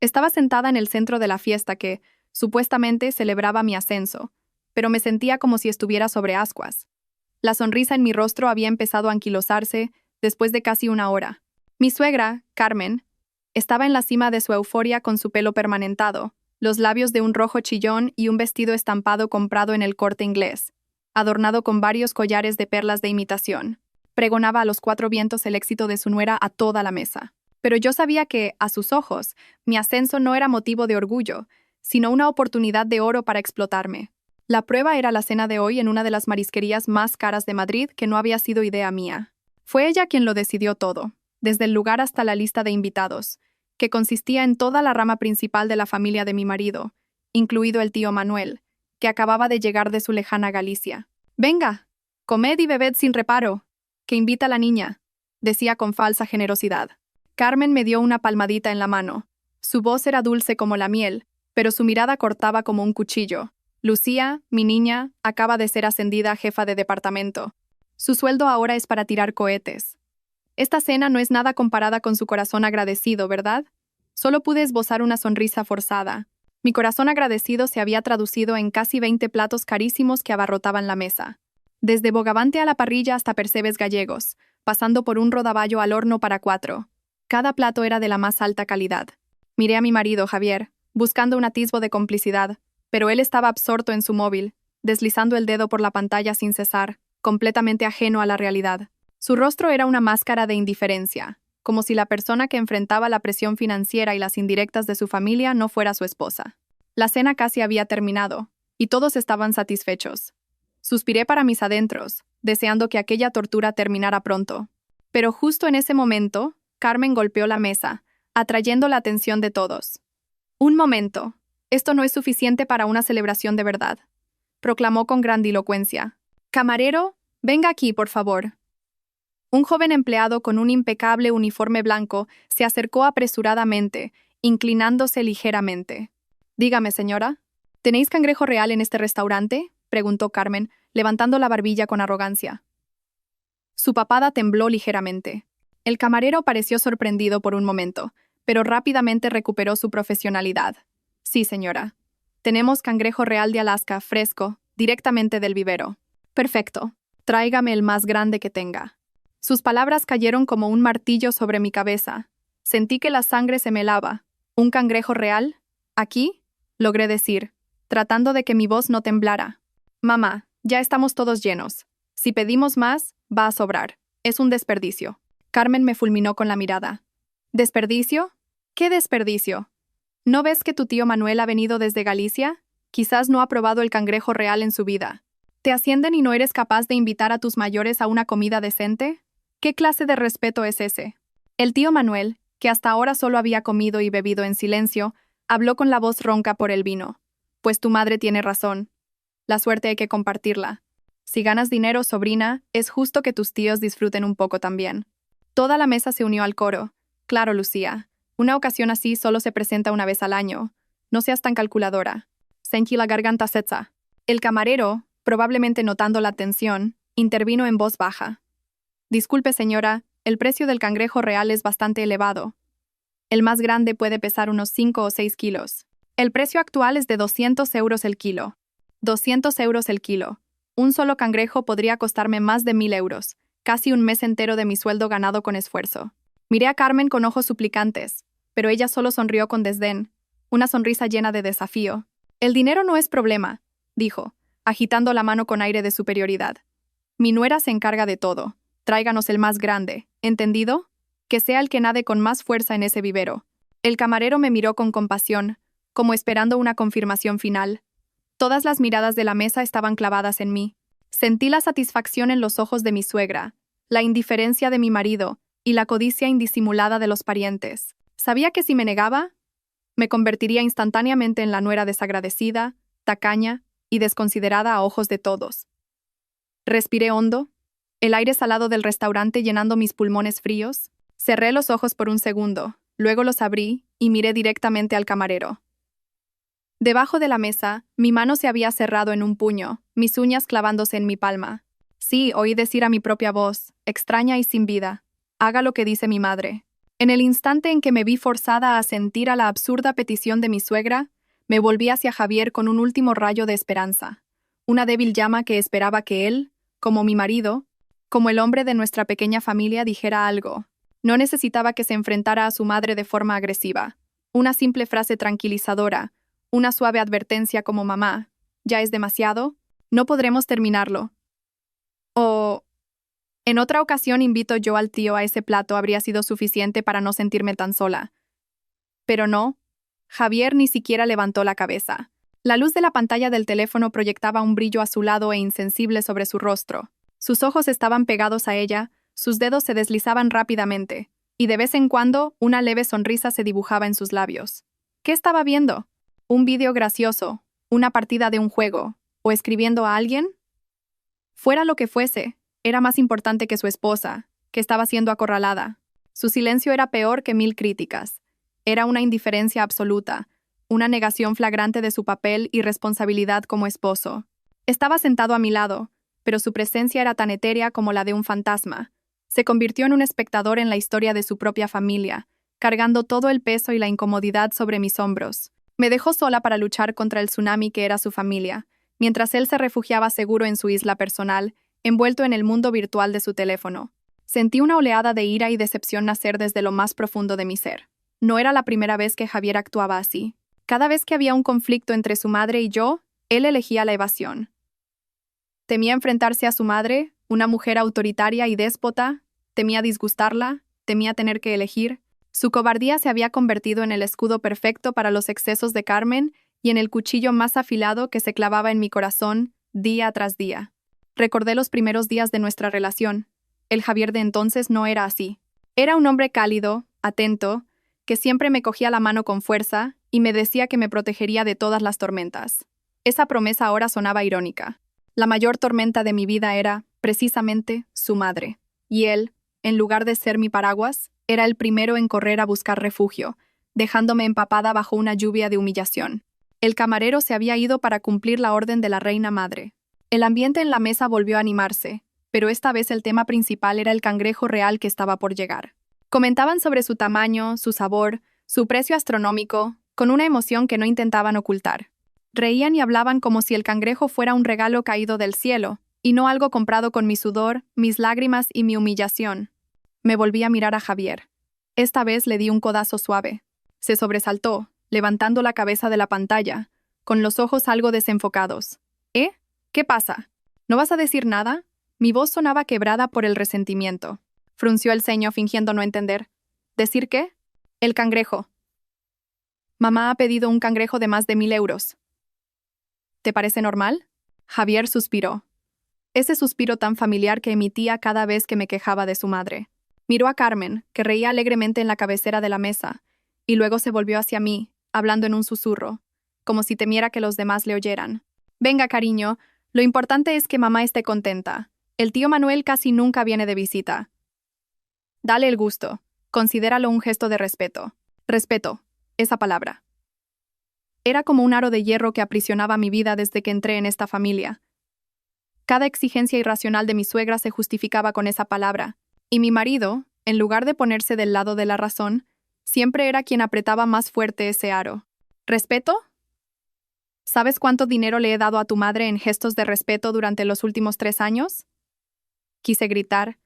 Estaba sentada en el centro de la fiesta que, supuestamente, celebraba mi ascenso, pero me sentía como si estuviera sobre ascuas. La sonrisa en mi rostro había empezado a anquilosarse después de casi una hora. Mi suegra, Carmen, estaba en la cima de su euforia con su pelo permanentado, los labios de un rojo chillón y un vestido estampado comprado en el Corte Inglés, adornado con varios collares de perlas de imitación. Pregonaba a los cuatro vientos el éxito de su nuera a toda la mesa. Pero yo sabía que, a sus ojos, mi ascenso no era motivo de orgullo, sino una oportunidad de oro para explotarme. La prueba era la cena de hoy en una de las marisquerías más caras de Madrid, que no había sido idea mía. Fue ella quien lo decidió todo, desde el lugar hasta la lista de invitados, que consistía en toda la rama principal de la familia de mi marido, incluido el tío Manuel, que acababa de llegar de su lejana Galicia. «Venga, comed y bebed sin reparo, que invita a la niña», decía con falsa generosidad. Carmen me dio una palmadita en la mano. Su voz era dulce como la miel, pero su mirada cortaba como un cuchillo. Lucía, mi niña, acaba de ser ascendida a jefa de departamento. Su sueldo ahora es para tirar cohetes. Esta cena no es nada comparada con su corazón agradecido, ¿verdad? Solo pude esbozar una sonrisa forzada. Mi corazón agradecido se había traducido en casi 20 platos carísimos que abarrotaban la mesa. Desde bogavante a la parrilla hasta percebes gallegos, pasando por un rodaballo al horno para 4. Cada plato era de la más alta calidad. Miré a mi marido, Javier, buscando un atisbo de complicidad, pero él estaba absorto en su móvil, deslizando el dedo por la pantalla sin cesar, completamente ajeno a la realidad. Su rostro era una máscara de indiferencia, como si la persona que enfrentaba la presión financiera y las indirectas de su familia no fuera su esposa. La cena casi había terminado, y todos estaban satisfechos. Suspiré para mis adentros, deseando que aquella tortura terminara pronto. Pero justo en ese momento, Carmen golpeó la mesa, atrayendo la atención de todos. «Un momento. Esto no es suficiente para una celebración de verdad», proclamó con grandilocuencia. «Camarero, venga aquí, por favor». Un joven empleado con un impecable uniforme blanco se acercó apresuradamente, inclinándose ligeramente. «Dígame, señora, ¿tenéis cangrejo real en este restaurante?», preguntó Carmen, levantando la barbilla con arrogancia. Su papada tembló ligeramente. El camarero pareció sorprendido por un momento, pero rápidamente recuperó su profesionalidad. «Sí, señora. Tenemos cangrejo real de Alaska, fresco, directamente del vivero». «Perfecto. Tráigame el más grande que tenga». Sus palabras cayeron como un martillo sobre mi cabeza. Sentí que la sangre se me helaba. «¿Un cangrejo real? ¿Aquí?», logré decir, tratando de que mi voz no temblara. «Mamá, ya estamos todos llenos. Si pedimos más, va a sobrar. Es un desperdicio». Carmen me fulminó con la mirada. «¿Desperdicio? ¿Qué desperdicio? ¿No ves que tu tío Manuel ha venido desde Galicia? Quizás no ha probado el cangrejo real en su vida. ¿Te ascienden y no eres capaz de invitar a tus mayores a una comida decente? ¿Qué clase de respeto es ese?». El tío Manuel, que hasta ahora solo había comido y bebido en silencio, habló con la voz ronca por el vino. «Pues tu madre tiene razón. La suerte hay que compartirla. Si ganas dinero, sobrina, es justo que tus tíos disfruten un poco también». Toda la mesa se unió al coro. «Claro, Lucía. Una ocasión así solo se presenta una vez al año. No seas tan calculadora. Sentí la garganta seca». El camarero, probablemente notando la tensión, intervino en voz baja. «Disculpe, señora, el precio del cangrejo real es bastante elevado. El más grande puede pesar unos 5 o 6 kilos. El precio actual es de 200 euros el kilo». 200 euros el kilo. Un solo cangrejo podría costarme más de 1.000 euros, casi un mes entero de mi sueldo ganado con esfuerzo. Miré a Carmen con ojos suplicantes, pero ella solo sonrió con desdén, una sonrisa llena de desafío. «El dinero no es problema», dijo, agitando la mano con aire de superioridad. «Mi nuera se encarga de todo. Tráiganos el más grande, ¿entendido? Que sea el que nade con más fuerza en ese vivero». El camarero me miró con compasión, como esperando una confirmación final. Todas las miradas de la mesa estaban clavadas en mí. Sentí la satisfacción en los ojos de mi suegra, la indiferencia de mi marido y la codicia indisimulada de los parientes. Sabía que si me negaba, me convertiría instantáneamente en la nuera desagradecida, tacaña y desconsiderada a ojos de todos. Respiré hondo, el aire salado del restaurante llenando mis pulmones fríos. Cerré los ojos por un segundo, luego los abrí y miré directamente al camarero. Debajo de la mesa, mi mano se había cerrado en un puño, mis uñas clavándose en mi palma. Sí, oí decir a mi propia voz, extraña y sin vida: «Haga lo que dice mi madre». En el instante en que me vi forzada a asentir a la absurda petición de mi suegra, me volví hacia Javier con un último rayo de esperanza, una débil llama que esperaba que él, como mi marido, como el hombre de nuestra pequeña familia, dijera algo. No necesitaba que se enfrentara a su madre de forma agresiva. Una simple frase tranquilizadora, una suave advertencia como mamá, ¿ya es demasiado? No podremos terminarlo. O... En otra ocasión invito yo al tío a ese plato habría sido suficiente para no sentirme tan sola. Pero no. Javier ni siquiera levantó la cabeza. La luz de la pantalla del teléfono proyectaba un brillo azulado e insensible sobre su rostro. Sus ojos estaban pegados a ella, sus dedos se deslizaban rápidamente, y de vez en cuando una leve sonrisa se dibujaba en sus labios. ¿Qué estaba viendo? ¿Un vídeo gracioso? ¿Una partida de un juego? ¿O escribiendo a alguien? Fuera lo que fuese, era más importante que su esposa, que estaba siendo acorralada. Su silencio era peor que 1000 críticas. Era una indiferencia absoluta, una negación flagrante de su papel y responsabilidad como esposo. Estaba sentado a mi lado, pero su presencia era tan etérea como la de un fantasma. Se convirtió en un espectador en la historia de su propia familia, cargando todo el peso y la incomodidad sobre mis hombros. Me dejó sola para luchar contra el tsunami que era su familia, mientras él se refugiaba seguro en su isla personal, envuelto en el mundo virtual de su teléfono. Sentí una oleada de ira y decepción nacer desde lo más profundo de mi ser. No era la primera vez que Javier actuaba así. Cada vez que había un conflicto entre su madre y yo, él elegía la evasión. Temía enfrentarse a su madre, una mujer autoritaria y déspota, temía disgustarla, temía tener que elegir. Su cobardía se había convertido en el escudo perfecto para los excesos de Carmen y en el cuchillo más afilado que se clavaba en mi corazón día tras día. Recordé los primeros días de nuestra relación. El Javier de entonces no era así. Era un hombre cálido, atento, que siempre me cogía la mano con fuerza y me decía que me protegería de todas las tormentas. Esa promesa ahora sonaba irónica. La mayor tormenta de mi vida era, precisamente, su madre. Y él, en lugar de ser mi paraguas, era el primero en correr a buscar refugio, dejándome empapada bajo una lluvia de humillación. El camarero se había ido para cumplir la orden de la reina madre. El ambiente en la mesa volvió a animarse, pero esta vez el tema principal era el cangrejo real que estaba por llegar. Comentaban sobre su tamaño, su sabor, su precio astronómico, con una emoción que no intentaban ocultar. Reían y hablaban como si el cangrejo fuera un regalo caído del cielo, y no algo comprado con mi sudor, mis lágrimas y mi humillación. Me volví a mirar a Javier. Esta vez le di un codazo suave. Se sobresaltó, levantando la cabeza de la pantalla, con los ojos algo desenfocados. ¿Eh? ¿Qué pasa? ¿No vas a decir nada? Mi voz sonaba quebrada por el resentimiento. Frunció el ceño fingiendo no entender. ¿Decir qué? El cangrejo. Mamá ha pedido un cangrejo de más de 1000 euros. ¿Te parece normal? Javier suspiró. Ese suspiro tan familiar que emitía cada vez que me quejaba de su madre. Miró a Carmen, que reía alegremente en la cabecera de la mesa, y luego se volvió hacia mí, hablando en un susurro, como si temiera que los demás le oyeran. Venga, cariño, lo importante es que mamá esté contenta. El tío Manuel casi nunca viene de visita. Dale el gusto. Considéralo un gesto de respeto. Respeto. Esa palabra. Era como un aro de hierro que aprisionaba mi vida desde que entré en esta familia. Cada exigencia irracional de mi suegra se justificaba con esa palabra, y mi marido, en lugar de ponerse del lado de la razón, siempre era quien apretaba más fuerte ese aro. ¿Respeto? ¿Sabes cuánto dinero le he dado a tu madre en gestos de respeto durante los últimos 3 años? Quise gritar,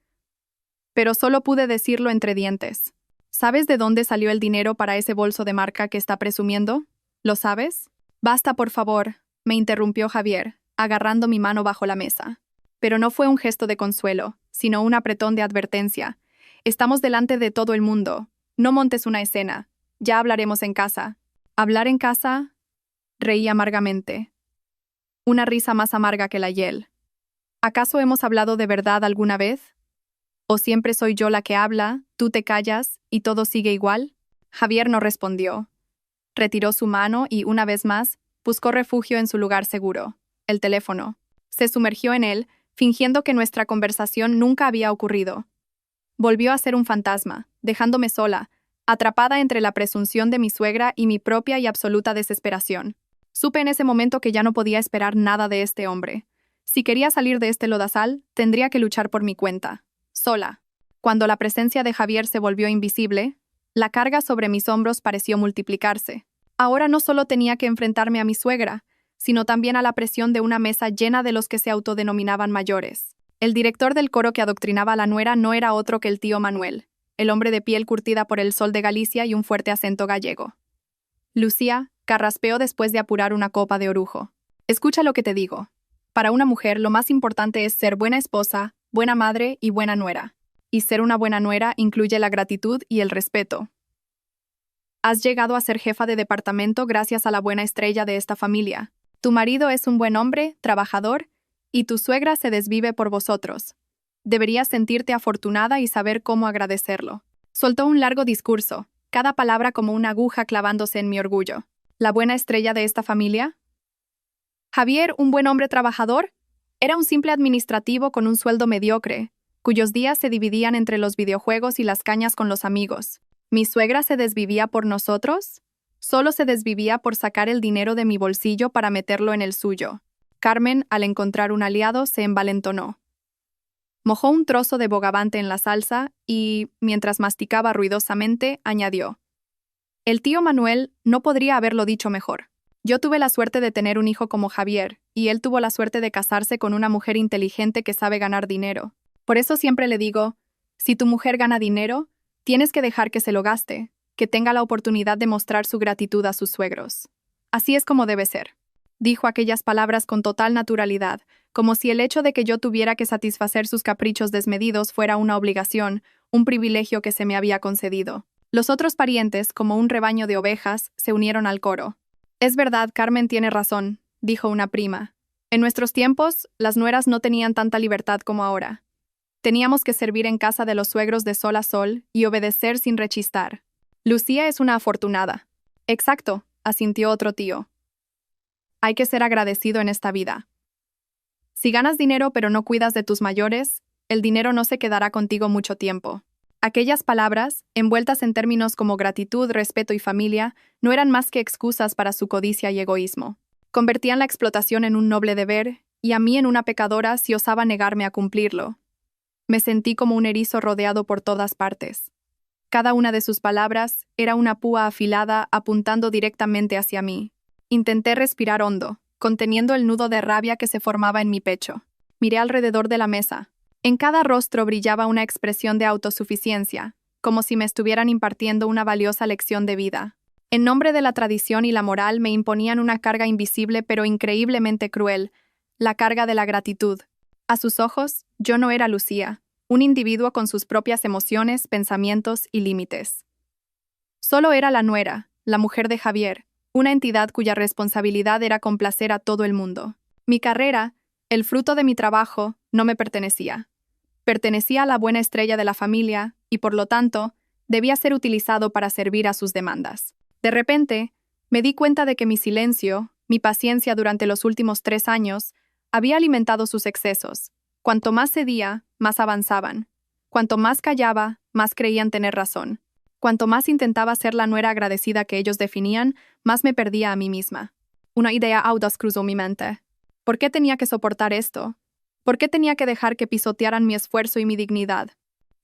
pero solo pude decirlo entre dientes. ¿Sabes de dónde salió el dinero para ese bolso de marca que está presumiendo? ¿Lo sabes? Basta, por favor, me interrumpió Javier, agarrando mi mano bajo la mesa. Pero no fue un gesto de consuelo, sino un apretón de advertencia. Estamos delante de todo el mundo. No montes una escena. Ya hablaremos en casa. ¿Hablar en casa? Reí amargamente. Una risa más amarga que la hiel. ¿Acaso hemos hablado de verdad alguna vez? ¿O siempre soy yo la que habla, tú te callas y todo sigue igual? Javier no respondió. Retiró su mano y, una vez más, buscó refugio en su lugar seguro, el teléfono. Se sumergió en él, fingiendo que nuestra conversación nunca había ocurrido. Volvió a ser un fantasma, dejándome sola, atrapada entre la presunción de mi suegra y mi propia y absoluta desesperación. Supe en ese momento que ya no podía esperar nada de este hombre. Si quería salir de este lodazal, tendría que luchar por mi cuenta. Sola. Cuando la presencia de Javier se volvió invisible, la carga sobre mis hombros pareció multiplicarse. Ahora no solo tenía que enfrentarme a mi suegra, sino también a la presión de una mesa llena de los que se autodenominaban mayores. El director del coro que adoctrinaba a la nuera no era otro que el tío Manuel, el hombre de piel curtida por el sol de Galicia y un fuerte acento gallego. Lucía carraspeó después de apurar una copa de orujo. Escucha lo que te digo. Para una mujer lo más importante es ser buena esposa, buena madre y buena nuera. Y ser una buena nuera incluye la gratitud y el respeto. Has llegado a ser jefa de departamento gracias a la buena estrella de esta familia. Tu marido es un buen hombre, trabajador, y tu suegra se desvive por vosotros. Deberías sentirte afortunada y saber cómo agradecerlo. Soltó un largo discurso, cada palabra como una aguja clavándose en mi orgullo. ¿La buena estrella de esta familia? Javier, un buen hombre trabajador, era un simple administrativo con un sueldo mediocre, cuyos días se dividían entre los videojuegos y las cañas con los amigos. ¿Mi suegra se desvivía por nosotros? Solo se desvivía por sacar el dinero de mi bolsillo para meterlo en el suyo. Carmen, al encontrar un aliado, se envalentonó. Mojó un trozo de bogavante en la salsa y, mientras masticaba ruidosamente, añadió: el tío Manuel no podría haberlo dicho mejor. Yo tuve la suerte de tener un hijo como Javier, y él tuvo la suerte de casarse con una mujer inteligente que sabe ganar dinero. Por eso siempre le digo, si tu mujer gana dinero, tienes que dejar que se lo gaste, que tenga la oportunidad de mostrar su gratitud a sus suegros. Así es como debe ser. Dijo aquellas palabras con total naturalidad, como si el hecho de que yo tuviera que satisfacer sus caprichos desmedidos fuera una obligación, un privilegio que se me había concedido. Los otros parientes, como un rebaño de ovejas, se unieron al coro. Es verdad, Carmen tiene razón, dijo una prima. En nuestros tiempos, las nueras no tenían tanta libertad como ahora. Teníamos que servir en casa de los suegros de sol a sol y obedecer sin rechistar. Lucía es una afortunada. Exacto, asintió otro tío. Hay que ser agradecido en esta vida. Si ganas dinero pero no cuidas de tus mayores, el dinero no se quedará contigo mucho tiempo. Aquellas palabras, envueltas en términos como gratitud, respeto y familia, no eran más que excusas para su codicia y egoísmo. Convertían la explotación en un noble deber, y a mí en una pecadora si osaba negarme a cumplirlo. Me sentí como un erizo rodeado por todas partes. Cada una de sus palabras era una púa afilada apuntando directamente hacia mí. Intenté respirar hondo, conteniendo el nudo de rabia que se formaba en mi pecho. Miré alrededor de la mesa. En cada rostro brillaba una expresión de autosuficiencia, como si me estuvieran impartiendo una valiosa lección de vida. En nombre de la tradición y la moral me imponían una carga invisible pero increíblemente cruel, la carga de la gratitud. A sus ojos, yo no era Lucía, un individuo con sus propias emociones, pensamientos y límites. Solo era la nuera, la mujer de Javier, una entidad cuya responsabilidad era complacer a todo el mundo. Mi carrera, el fruto de mi trabajo, no me pertenecía. Pertenecía a la buena estrella de la familia y, por lo tanto, debía ser utilizado para servir a sus demandas. De repente, me di cuenta de que mi silencio, mi paciencia durante los últimos 3 años, había alimentado sus excesos. Cuanto más cedía, más avanzaban. Cuanto más callaba, más creían tener razón. Cuanto más intentaba ser la nuera agradecida que ellos definían, más me perdía a mí misma. Una idea audaz cruzó mi mente. ¿Por qué tenía que soportar esto? ¿Por qué tenía que dejar que pisotearan mi esfuerzo y mi dignidad?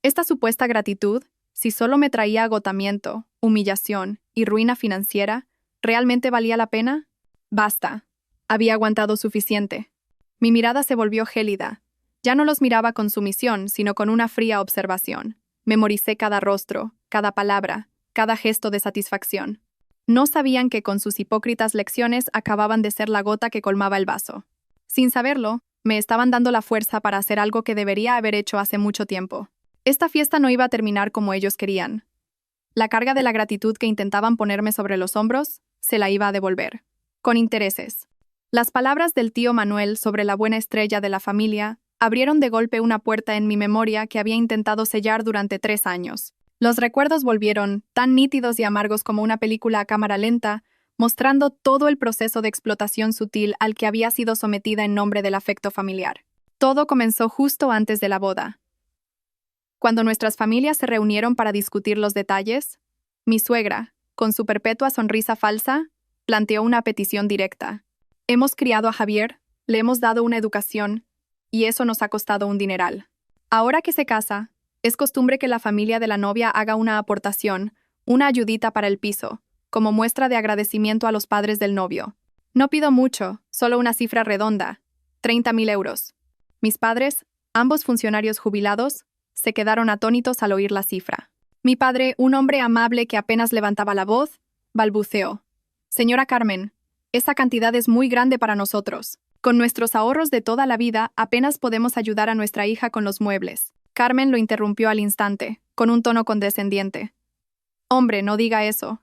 Esta supuesta gratitud, si solo me traía agotamiento, humillación y ruina financiera, ¿realmente valía la pena? Basta. Había aguantado suficiente. Mi mirada se volvió gélida. Ya no los miraba con sumisión, sino con una fría observación. Memoricé cada rostro, cada palabra, cada gesto de satisfacción. No sabían que con sus hipócritas lecciones acababan de ser la gota que colmaba el vaso. Sin saberlo, me estaban dando la fuerza para hacer algo que debería haber hecho hace mucho tiempo. Esta fiesta no iba a terminar como ellos querían. La carga de la gratitud que intentaban ponerme sobre los hombros, se la iba a devolver. Con intereses. Las palabras del tío Manuel sobre la buena estrella de la familia abrieron de golpe una puerta en mi memoria que había intentado sellar durante 3 años. Los recuerdos volvieron, tan nítidos y amargos como una película a cámara lenta, mostrando todo el proceso de explotación sutil al que había sido sometida en nombre del afecto familiar. Todo comenzó justo antes de la boda. Cuando nuestras familias se reunieron para discutir los detalles, mi suegra, con su perpetua sonrisa falsa, planteó una petición directa. Hemos criado a Javier, le hemos dado una educación, y eso nos ha costado un dineral. Ahora que se casa, Es costumbre que la familia de la novia haga una aportación, una ayudita para el piso, como muestra de agradecimiento a los padres del novio. No pido mucho, solo una cifra redonda, 30.000 euros. Mis padres, ambos funcionarios jubilados, se quedaron atónitos al oír la cifra. Mi padre, un hombre amable que apenas levantaba la voz, balbuceó. Señora Carmen, esa cantidad es muy grande para nosotros. Con nuestros ahorros de toda la vida apenas podemos ayudar a nuestra hija con los muebles. Carmen lo interrumpió al instante, con un tono condescendiente. Hombre, no diga eso.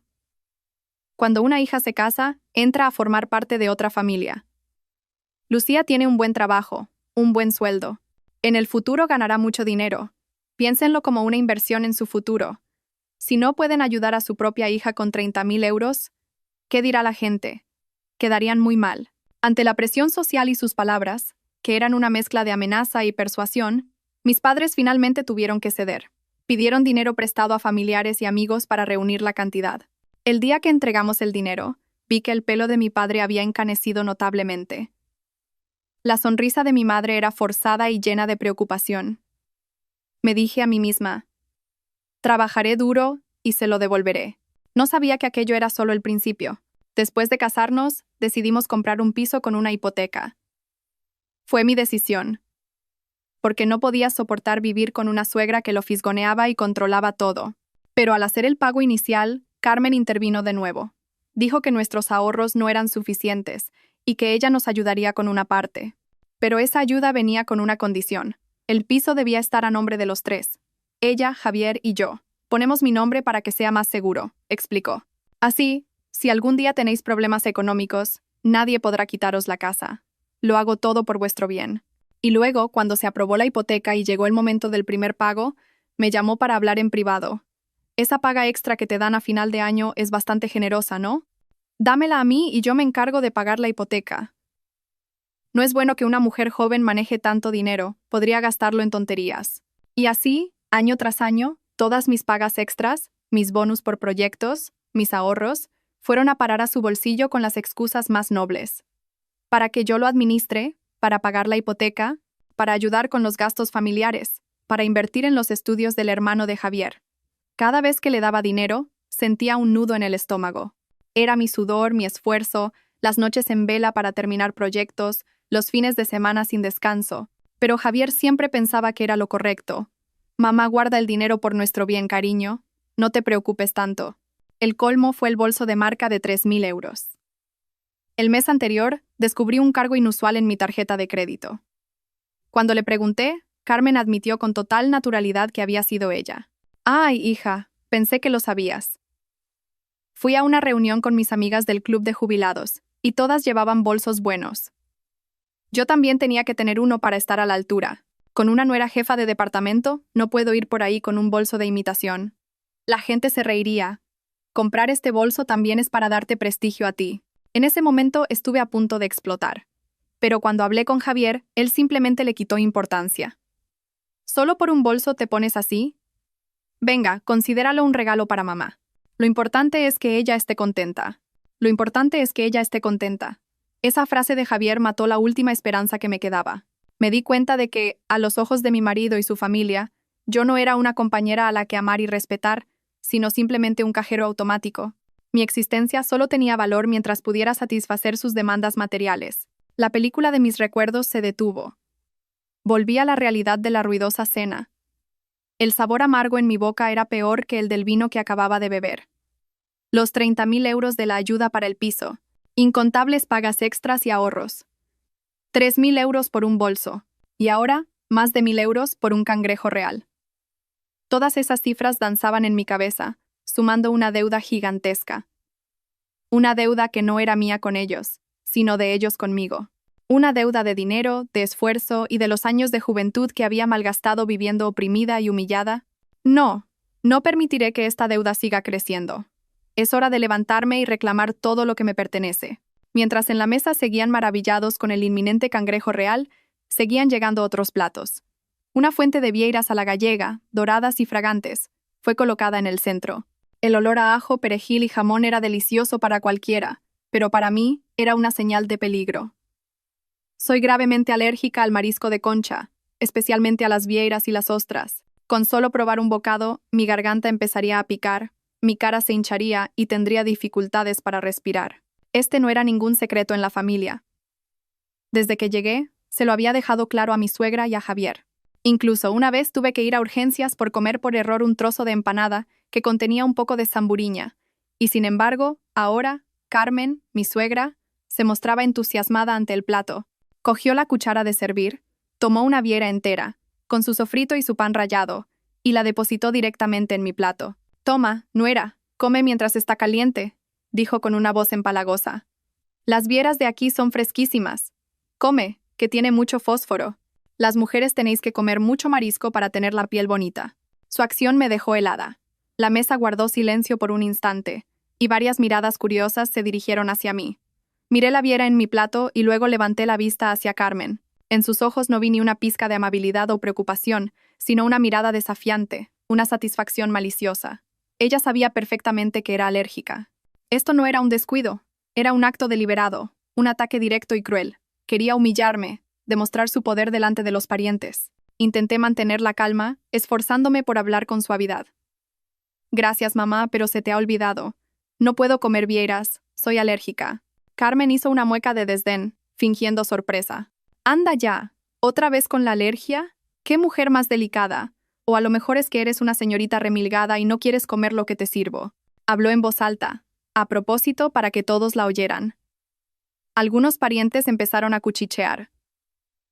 Cuando una hija se casa, entra a formar parte de otra familia. Lucía tiene un buen trabajo, un buen sueldo. En el futuro ganará mucho dinero. Piénsenlo como una inversión en su futuro. Si no pueden ayudar a su propia hija con 30.000 euros, ¿qué dirá la gente? Quedarían muy mal. Ante la presión social y sus palabras, que eran una mezcla de amenaza y persuasión, mis padres finalmente tuvieron que ceder. Pidieron dinero prestado a familiares y amigos para reunir la cantidad. El día que entregamos el dinero, vi que el pelo de mi padre había encanecido notablemente. La sonrisa de mi madre era forzada y llena de preocupación. Me dije a mí misma, trabajaré duro y se lo devolveré. No sabía que aquello era solo el principio. Después de casarnos, decidimos comprar un piso con una hipoteca. Fue mi decisión, porque no podía soportar vivir con una suegra que lo fisgoneaba y controlaba todo. Pero al hacer el pago inicial, Carmen intervino de nuevo. Dijo que nuestros ahorros no eran suficientes y que ella nos ayudaría con una parte. Pero esa ayuda venía con una condición. El piso debía estar a nombre de los tres. Ella, Javier y yo. Ponemos mi nombre para que sea más seguro, explicó. Así, si algún día tenéis problemas económicos, nadie podrá quitaros la casa. Lo hago todo por vuestro bien. Y luego, cuando se aprobó la hipoteca y llegó el momento del primer pago, me llamó para hablar en privado. Esa paga extra que te dan a final de año es bastante generosa, ¿no? Dámela a mí y yo me encargo de pagar la hipoteca. No es bueno que una mujer joven maneje tanto dinero, podría gastarlo en tonterías. Y así, año tras año, todas mis pagas extras, mis bonus por proyectos, mis ahorros, fueron a parar a su bolsillo con las excusas más nobles. Para que yo lo administre, para pagar la hipoteca, para ayudar con los gastos familiares, para invertir en los estudios del hermano de Javier. Cada vez que le daba dinero, sentía un nudo en el estómago. Era mi sudor, mi esfuerzo, las noches en vela para terminar proyectos, los fines de semana sin descanso. Pero Javier siempre pensaba que era lo correcto. Mamá guarda el dinero por nuestro bien, cariño. No te preocupes tanto. El colmo fue el bolso de marca de 3.000 euros. El mes anterior, descubrí un cargo inusual en mi tarjeta de crédito. Cuando le pregunté, Carmen admitió con total naturalidad que había sido ella. «Ay, hija, pensé que lo sabías». Fui a una reunión con mis amigas del club de jubilados, y todas llevaban bolsos buenos. Yo también tenía que tener uno para estar a la altura. Con una nuera jefa de departamento, no puedo ir por ahí con un bolso de imitación. La gente se reiría. Comprar este bolso también es para darte prestigio a ti. En ese momento estuve a punto de explotar. Pero cuando hablé con Javier, él simplemente le quitó importancia. ¿Solo por un bolso te pones así? Venga, considéralo un regalo para mamá. Lo importante es que ella esté contenta. Lo importante es que ella esté contenta. Esa frase de Javier mató la última esperanza que me quedaba. Me di cuenta de que, a los ojos de mi marido y su familia, yo no era una compañera a la que amar y respetar, sino simplemente un cajero automático. Mi existencia solo tenía valor mientras pudiera satisfacer sus demandas materiales. La película de mis recuerdos se detuvo. Volví a la realidad de la ruidosa cena. El sabor amargo en mi boca era peor que el del vino que acababa de beber. Los 30.000 euros de la ayuda para el piso, incontables pagas extras y ahorros. 3.000 euros por un bolso, y ahora, más de 1.000 euros por un cangrejo real. Todas esas cifras danzaban en mi cabeza, sumando una deuda gigantesca. Una deuda que no era mía con ellos, sino de ellos conmigo. Una deuda de dinero, de esfuerzo y de los años de juventud que había malgastado viviendo oprimida y humillada. No, no permitiré que esta deuda siga creciendo. Es hora de levantarme y reclamar todo lo que me pertenece. Mientras en la mesa seguían maravillados con el inminente cangrejo real, seguían llegando otros platos. Una fuente de vieiras a la gallega, doradas y fragantes, fue colocada en el centro. El olor a ajo, perejil y jamón era delicioso para cualquiera, pero para mí era una señal de peligro. Soy gravemente alérgica al marisco de concha, especialmente a las vieiras y las ostras. Con solo probar un bocado, mi garganta empezaría a picar, mi cara se hincharía y tendría dificultades para respirar. Este no era ningún secreto en la familia. Desde que llegué, se lo había dejado claro a mi suegra y a Javier. Incluso una vez tuve que ir a urgencias por comer por error un trozo de empanada que contenía un poco de zamburiña, y sin embargo, ahora, Carmen, mi suegra, se mostraba entusiasmada ante el plato. Cogió la cuchara de servir, tomó una viera entera, con su sofrito y su pan rallado, y la depositó directamente en mi plato. «Toma, nuera, come mientras está caliente», dijo con una voz empalagosa. «Las vieras de aquí son fresquísimas. Come, que tiene mucho fósforo. Las mujeres tenéis que comer mucho marisco para tener la piel bonita». Su acción me dejó helada. La mesa guardó silencio por un instante, y varias miradas curiosas se dirigieron hacia mí. Miré la viera en mi plato y luego levanté la vista hacia Carmen. En sus ojos no vi ni una pizca de amabilidad o preocupación, sino una mirada desafiante, una satisfacción maliciosa. Ella sabía perfectamente que era alérgica. Esto no era un descuido, era un acto deliberado, un ataque directo y cruel. Quería humillarme, demostrar su poder delante de los parientes. Intenté mantener la calma, esforzándome por hablar con suavidad. «Gracias, mamá, pero se te ha olvidado. No puedo comer vieras, soy alérgica». Carmen hizo una mueca de desdén, fingiendo sorpresa. «Anda ya, ¿otra vez con la alergia? ¿Qué mujer más delicada? O a lo mejor es que eres una señorita remilgada y no quieres comer lo que te sirvo». Habló en voz alta, a propósito para que todos la oyeran. Algunos parientes empezaron a cuchichear.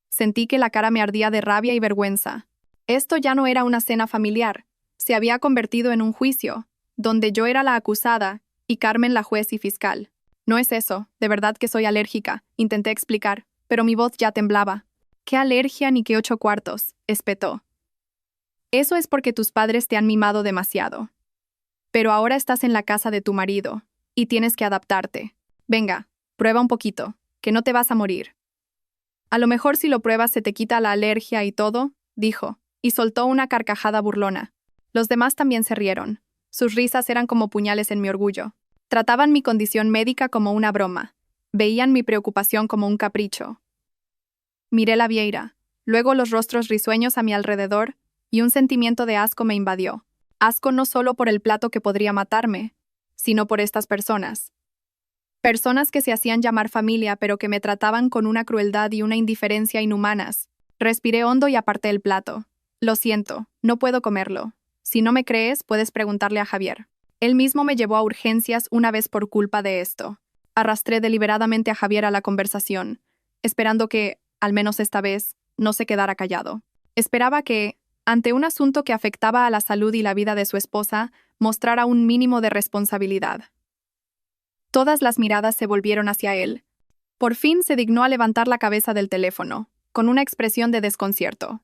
Sentí que la cara me ardía de rabia y vergüenza. Esto ya no era una cena familiar, se había convertido en un juicio, donde yo era la acusada y Carmen la juez y fiscal. «No es eso, de verdad que soy alérgica», intenté explicar, pero mi voz ya temblaba. «¿Qué alergia ni qué 8 cuartos?», espetó. «Eso es porque tus padres te han mimado demasiado. Pero ahora estás en la casa de tu marido, y tienes que adaptarte. Venga, prueba un poquito, que no te vas a morir». «A lo mejor si lo pruebas se te quita la alergia y todo», dijo, y soltó una carcajada burlona. Los demás también se rieron. Sus risas eran como puñales en mi orgullo. Trataban mi condición médica como una broma. Veían mi preocupación como un capricho. Miré la vieira, luego los rostros risueños a mi alrededor, y un sentimiento de asco me invadió. Asco no solo por el plato que podría matarme, sino por estas personas. Personas que se hacían llamar familia, pero que me trataban con una crueldad y una indiferencia inhumanas. Respiré hondo y aparté el plato. «Lo siento, no puedo comerlo. Si no me crees, puedes preguntarle a Javier». Él mismo me llevó a urgencias una vez por culpa de esto. Arrastré deliberadamente a Javier a la conversación, esperando que, al menos esta vez, no se quedara callado. Esperaba que, ante un asunto que afectaba a la salud y la vida de su esposa, mostrara un mínimo de responsabilidad. Todas las miradas se volvieron hacia él. Por fin se dignó a levantar la cabeza del teléfono, con una expresión de desconcierto.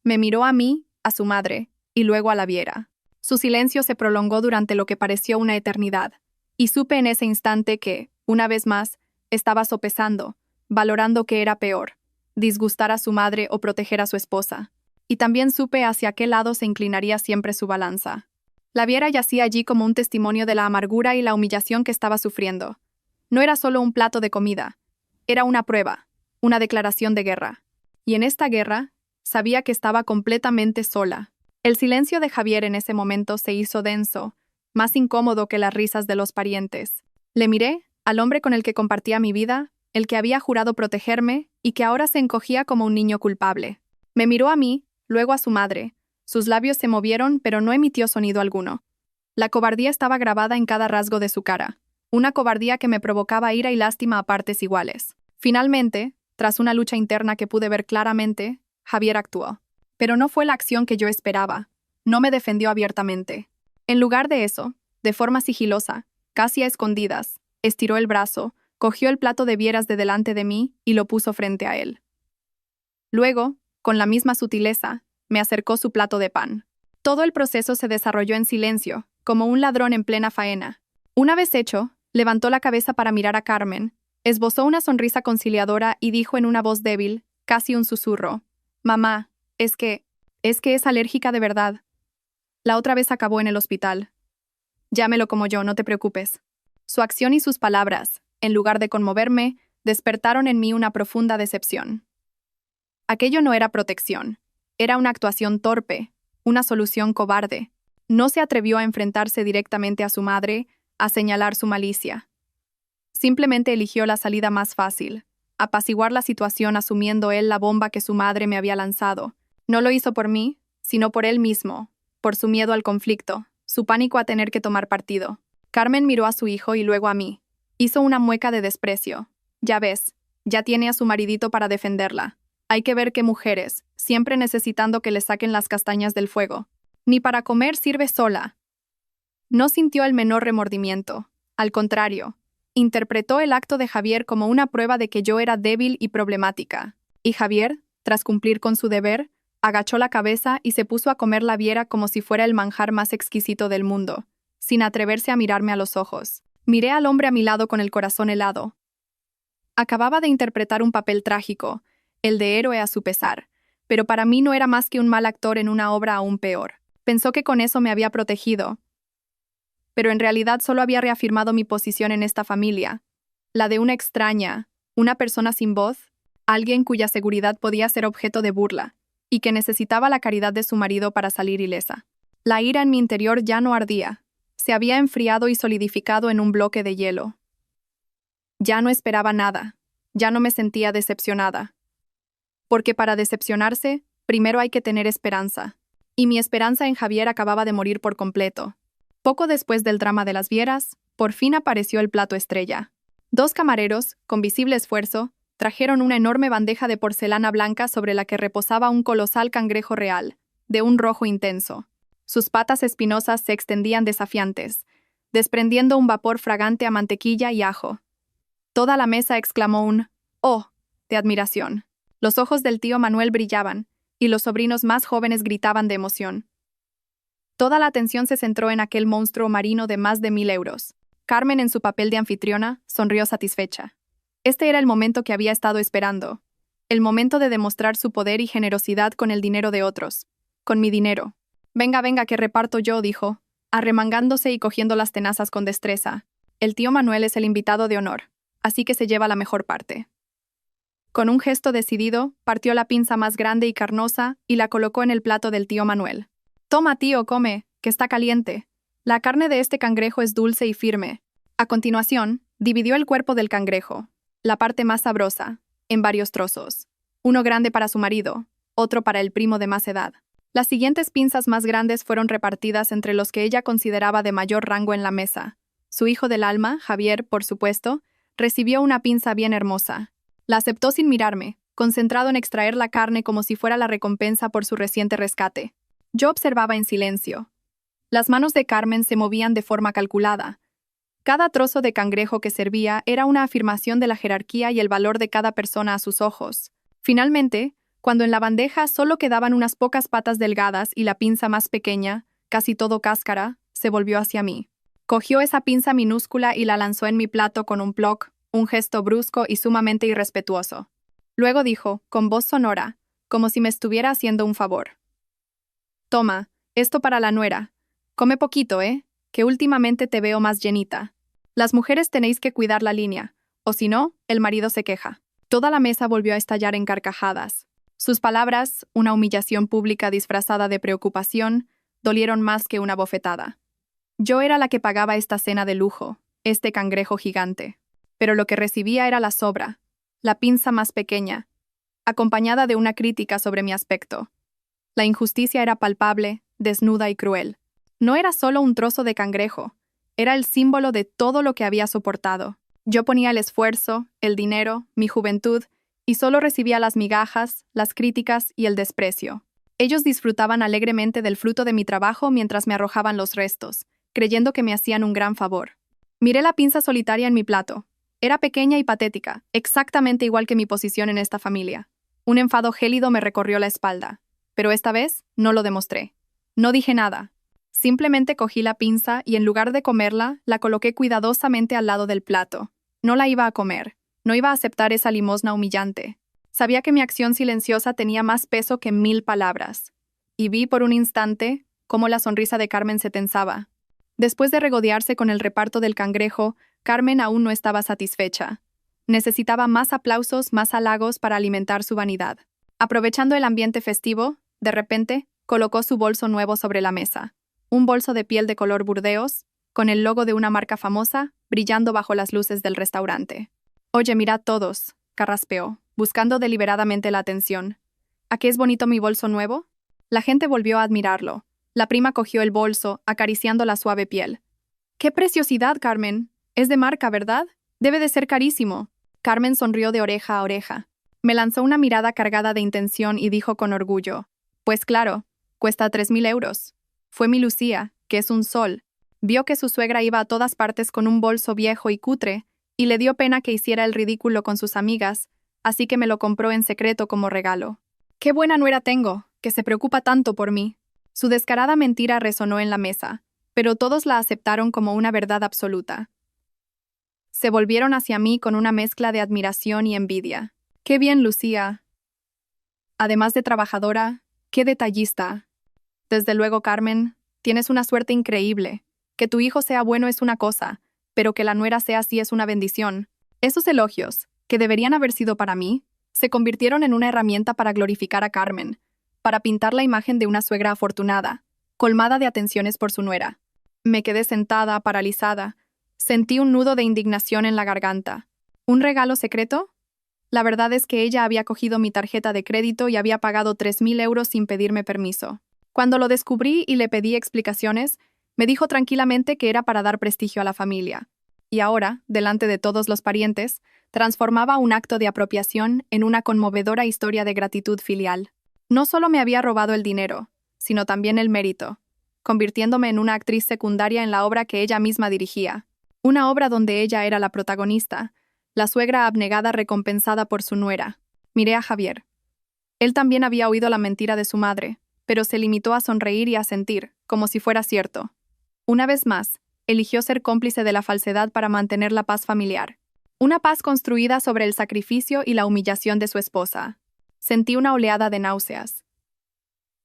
Me miró a mí, a su madre, y luego a la viera. Su silencio se prolongó durante lo que pareció una eternidad, y supe en ese instante que, una vez más, estaba sopesando, valorando qué era peor, disgustar a su madre o proteger a su esposa. Y también supe hacia qué lado se inclinaría siempre su balanza. La viera yacía allí como un testimonio de la amargura y la humillación que estaba sufriendo. No era solo un plato de comida, era una prueba, una declaración de guerra. Y en esta guerra, sabía que estaba completamente sola. El silencio de Javier en ese momento se hizo denso, más incómodo que las risas de los parientes. Le miré, al hombre con el que compartía mi vida, el que había jurado protegerme y que ahora se encogía como un niño culpable. Me miró a mí, luego a su madre. Sus labios se movieron, pero no emitió sonido alguno. La cobardía estaba grabada en cada rasgo de su cara, una cobardía que me provocaba ira y lástima a partes iguales. Finalmente, tras una lucha interna que pude ver claramente, Javier actuó. Pero no fue la acción que yo esperaba. No me defendió abiertamente. En lugar de eso, de forma sigilosa, casi a escondidas, estiró el brazo, cogió el plato de vieras de delante de mí y lo puso frente a él. Luego, con la misma sutileza, me acercó su plato de pan. Todo el proceso se desarrolló en silencio, como un ladrón en plena faena. Una vez hecho, levantó la cabeza para mirar a Carmen, esbozó una sonrisa conciliadora y dijo en una voz débil, casi un susurro: «Mamá, es que es alérgica de verdad. La otra vez acabó en el hospital. Llámelo como yo, no te preocupes». Su acción y sus palabras, en lugar de conmoverme, despertaron en mí una profunda decepción. Aquello no era protección. Era una actuación torpe, una solución cobarde. No se atrevió a enfrentarse directamente a su madre, a señalar su malicia. Simplemente eligió la salida más fácil, apaciguar la situación asumiendo él la bomba que su madre me había lanzado. No lo hizo por mí, sino por él mismo, por su miedo al conflicto, su pánico a tener que tomar partido. Carmen miró a su hijo y luego a mí. Hizo una mueca de desprecio. Ya ves, ya tiene a su maridito para defenderla. Hay que ver qué mujeres, siempre necesitando que le saquen las castañas del fuego. Ni para comer sirve sola. No sintió el menor remordimiento. Al contrario, interpretó el acto de Javier como una prueba de que yo era débil y problemática. Y Javier, tras cumplir con su deber, agachó la cabeza y se puso a comer la viera como si fuera el manjar más exquisito del mundo, sin atreverse a mirarme a los ojos. Miré al hombre a mi lado con el corazón helado. Acababa de interpretar un papel trágico, el de héroe a su pesar, pero para mí no era más que un mal actor en una obra aún peor. Pensó que con eso me había protegido, pero en realidad solo había reafirmado mi posición en esta familia, la de una extraña, una persona sin voz, alguien cuya seguridad podía ser objeto de burla, y que necesitaba la caridad de su marido para salir ilesa. La ira en mi interior ya no ardía, se había enfriado y solidificado en un bloque de hielo. Ya no esperaba nada, ya no me sentía decepcionada. Porque para decepcionarse, primero hay que tener esperanza, y mi esperanza en Javier acababa de morir por completo. Poco después del drama de las vieras, por fin apareció el plato estrella. 2 camareros, con visible esfuerzo, trajeron una enorme bandeja de porcelana blanca sobre la que reposaba un colosal cangrejo real, de un rojo intenso. Sus patas espinosas se extendían desafiantes, desprendiendo un vapor fragante a mantequilla y ajo. Toda la mesa exclamó un «¡Oh!» de admiración. Los ojos del tío Manuel brillaban, y los sobrinos más jóvenes gritaban de emoción. Toda la atención se centró en aquel monstruo marino de más de 1.000 euros. Carmen, en su papel de anfitriona, sonrió satisfecha. Este era el momento que había estado esperando. El momento de demostrar su poder y generosidad con el dinero de otros. Con mi dinero. «Venga, venga, que reparto yo», dijo, arremangándose y cogiendo las tenazas con destreza. «El tío Manuel es el invitado de honor, así que se lleva la mejor parte». Con un gesto decidido, partió la pinza más grande y carnosa y la colocó en el plato del tío Manuel. «Toma, tío, come, que está caliente. La carne de este cangrejo es dulce y firme». A continuación, dividió el cuerpo del cangrejo, la parte más sabrosa, en varios trozos. Uno grande para su marido, otro para el primo de más edad. Las siguientes pinzas más grandes fueron repartidas entre los que ella consideraba de mayor rango en la mesa. Su hijo del alma, Javier, por supuesto, recibió una pinza bien hermosa. La aceptó sin mirarme, concentrado en extraer la carne como si fuera la recompensa por su reciente rescate. Yo observaba en silencio. Las manos de Carmen se movían de forma calculada. Cada trozo de cangrejo que servía era una afirmación de la jerarquía y el valor de cada persona a sus ojos. Finalmente, cuando en la bandeja solo quedaban unas pocas patas delgadas y la pinza más pequeña, casi todo cáscara, se volvió hacia mí. Cogió esa pinza minúscula y la lanzó en mi plato con un ploc, un gesto brusco y sumamente irrespetuoso. Luego dijo, con voz sonora, como si me estuviera haciendo un favor: «Toma, esto para la nuera. Come poquito, que últimamente te veo más llenita. Las mujeres tenéis que cuidar la línea, o si no, el marido se queja». Toda la mesa volvió a estallar en carcajadas. Sus palabras, una humillación pública disfrazada de preocupación, dolieron más que una bofetada. Yo era la que pagaba esta cena de lujo, este cangrejo gigante. Pero lo que recibía era la sobra, la pinza más pequeña, acompañada de una crítica sobre mi aspecto. La injusticia era palpable, desnuda y cruel. No era solo un trozo de cangrejo, era el símbolo de todo lo que había soportado. Yo ponía el esfuerzo, el dinero, mi juventud, y solo recibía las migajas, las críticas y el desprecio. Ellos disfrutaban alegremente del fruto de mi trabajo mientras me arrojaban los restos, creyendo que me hacían un gran favor. Miré la pinza solitaria en mi plato. Era pequeña y patética, exactamente igual que mi posición en esta familia. Un enfado gélido me recorrió la espalda, pero esta vez no lo demostré. No dije nada. Simplemente cogí la pinza y en lugar de comerla, la coloqué cuidadosamente al lado del plato. No la iba a comer. No iba a aceptar esa limosna humillante. Sabía que mi acción silenciosa tenía más peso que 1000 palabras. Y vi por un instante cómo la sonrisa de Carmen se tensaba. Después de regodearse con el reparto del cangrejo, Carmen aún no estaba satisfecha. Necesitaba más aplausos, más halagos para alimentar su vanidad. Aprovechando el ambiente festivo, de repente, colocó su bolso nuevo sobre la mesa. Un bolso de piel de color burdeos, con el logo de una marca famosa, brillando bajo las luces del restaurante. «Oye, mirad todos», carraspeó, buscando deliberadamente la atención. ¿A qué es bonito mi bolso nuevo? La gente volvió a admirarlo. La prima cogió el bolso, acariciando la suave piel. «¡Qué preciosidad, Carmen! Es de marca, ¿verdad? Debe de ser carísimo». Carmen sonrió de oreja a oreja. Me lanzó una mirada cargada de intención y dijo con orgullo: «Pues claro, cuesta 3.000 euros. Fue mi Lucía, que es un sol». Vio que su suegra iba a todas partes con un bolso viejo y cutre, y le dio pena que hiciera el ridículo con sus amigas, así que me lo compró en secreto como regalo. «¡Qué buena nuera tengo, que se preocupa tanto por mí!». Su descarada mentira resonó en la mesa, pero todos la aceptaron como una verdad absoluta. Se volvieron hacia mí con una mezcla de admiración y envidia. «¡Qué bien, Lucía! Además de trabajadora, qué detallista. Desde luego, Carmen, tienes una suerte increíble. Que tu hijo sea bueno es una cosa, pero que la nuera sea así es una bendición». Esos elogios, que deberían haber sido para mí, se convirtieron en una herramienta para glorificar a Carmen, para pintar la imagen de una suegra afortunada, colmada de atenciones por su nuera. Me quedé sentada, paralizada. Sentí un nudo de indignación en la garganta. ¿Un regalo secreto? La verdad es que ella había cogido mi tarjeta de crédito y había pagado 3.000 euros sin pedirme permiso. Cuando lo descubrí y le pedí explicaciones, me dijo tranquilamente que era para dar prestigio a la familia. Y ahora, delante de todos los parientes, transformaba un acto de apropiación en una conmovedora historia de gratitud filial. No solo me había robado el dinero, sino también el mérito, convirtiéndome en una actriz secundaria en la obra que ella misma dirigía. Una obra donde ella era la protagonista, la suegra abnegada recompensada por su nuera. Miré a Javier. Él también había oído la mentira de su madre, pero se limitó a sonreír y a sentir, como si fuera cierto. Una vez más, eligió ser cómplice de la falsedad para mantener la paz familiar. Una paz construida sobre el sacrificio y la humillación de su esposa. Sentí una oleada de náuseas.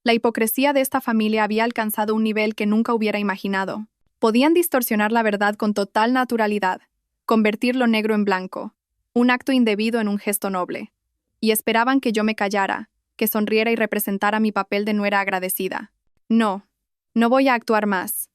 La hipocresía de esta familia había alcanzado un nivel que nunca hubiera imaginado. Podían distorsionar la verdad con total naturalidad, convertir lo negro en blanco, un acto indebido en un gesto noble. Y esperaban que yo me callara, que sonriera y representara mi papel de nuera agradecida. No, no voy a actuar más.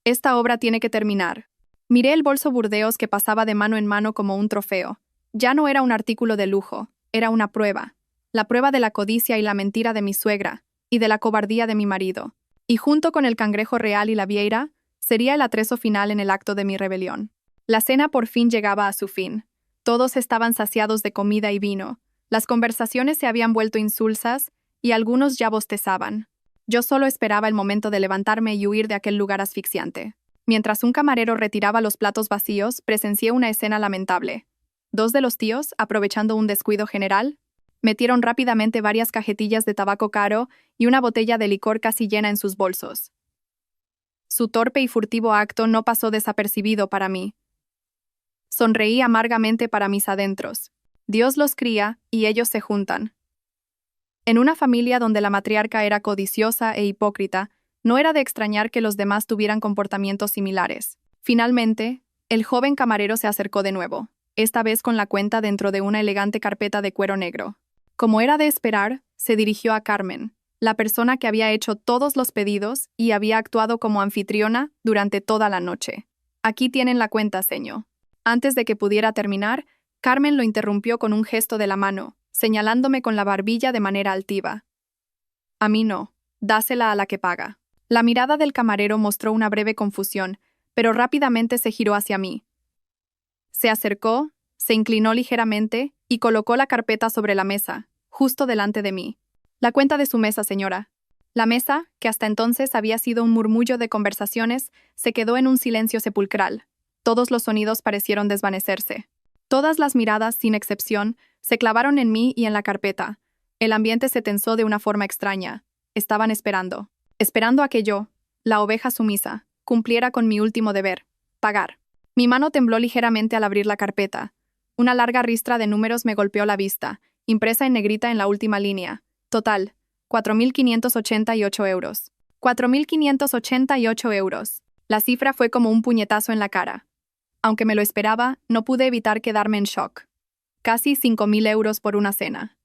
Esta obra tiene que terminar. Miré el bolso burdeos que pasaba de mano en mano como un trofeo. Ya no era un artículo de lujo, era una prueba. La prueba de la codicia y la mentira de mi suegra, y de la cobardía de mi marido. Y junto con el cangrejo real y la vieira, sería el atrezo final en el acto de mi rebelión. La cena por fin llegaba a su fin. Todos estaban saciados de comida y vino. Las conversaciones se habían vuelto insulsas, y algunos ya bostezaban. Yo solo esperaba el momento de levantarme y huir de aquel lugar asfixiante. Mientras un camarero retiraba los platos vacíos, presencié una escena lamentable. Dos de los tíos, aprovechando un descuido general, metieron rápidamente varias cajetillas de tabaco caro y una botella de licor casi llena en sus bolsos. Su torpe y furtivo acto no pasó desapercibido para mí. Sonreí amargamente para mis adentros. Dios los cría y ellos se juntan. En una familia donde la matriarca era codiciosa e hipócrita, no era de extrañar que los demás tuvieran comportamientos similares. Finalmente, el joven camarero se acercó de nuevo, esta vez con la cuenta dentro de una elegante carpeta de cuero negro. Como era de esperar, se dirigió a Carmen, la persona que había hecho todos los pedidos y había actuado como anfitriona durante toda la noche. «Aquí tienen la cuenta, señor». Antes de que pudiera terminar, Carmen lo interrumpió con un gesto de la mano, señalándome con la barbilla de manera altiva. «A mí no, dásela a la que paga». La mirada del camarero mostró una breve confusión, pero rápidamente se giró hacia mí. Se acercó, se inclinó ligeramente y colocó la carpeta sobre la mesa, justo delante de mí. «La cuenta de su mesa, señora». La mesa, que hasta entonces había sido un murmullo de conversaciones, se quedó en un silencio sepulcral. Todos los sonidos parecieron desvanecerse. Todas las miradas, sin excepción, se clavaron en mí y en la carpeta. El ambiente se tensó de una forma extraña. Estaban esperando a que yo, la oveja sumisa, cumpliera con mi último deber, pagar. Mi mano tembló ligeramente al abrir la carpeta. Una larga ristra de números me golpeó la vista, impresa en negrita en la última línea. Total, 4.588 euros. 4.588 euros. La cifra fue como un puñetazo en la cara. Aunque me lo esperaba, no pude evitar quedarme en shock. Casi 5.000 euros por una cena.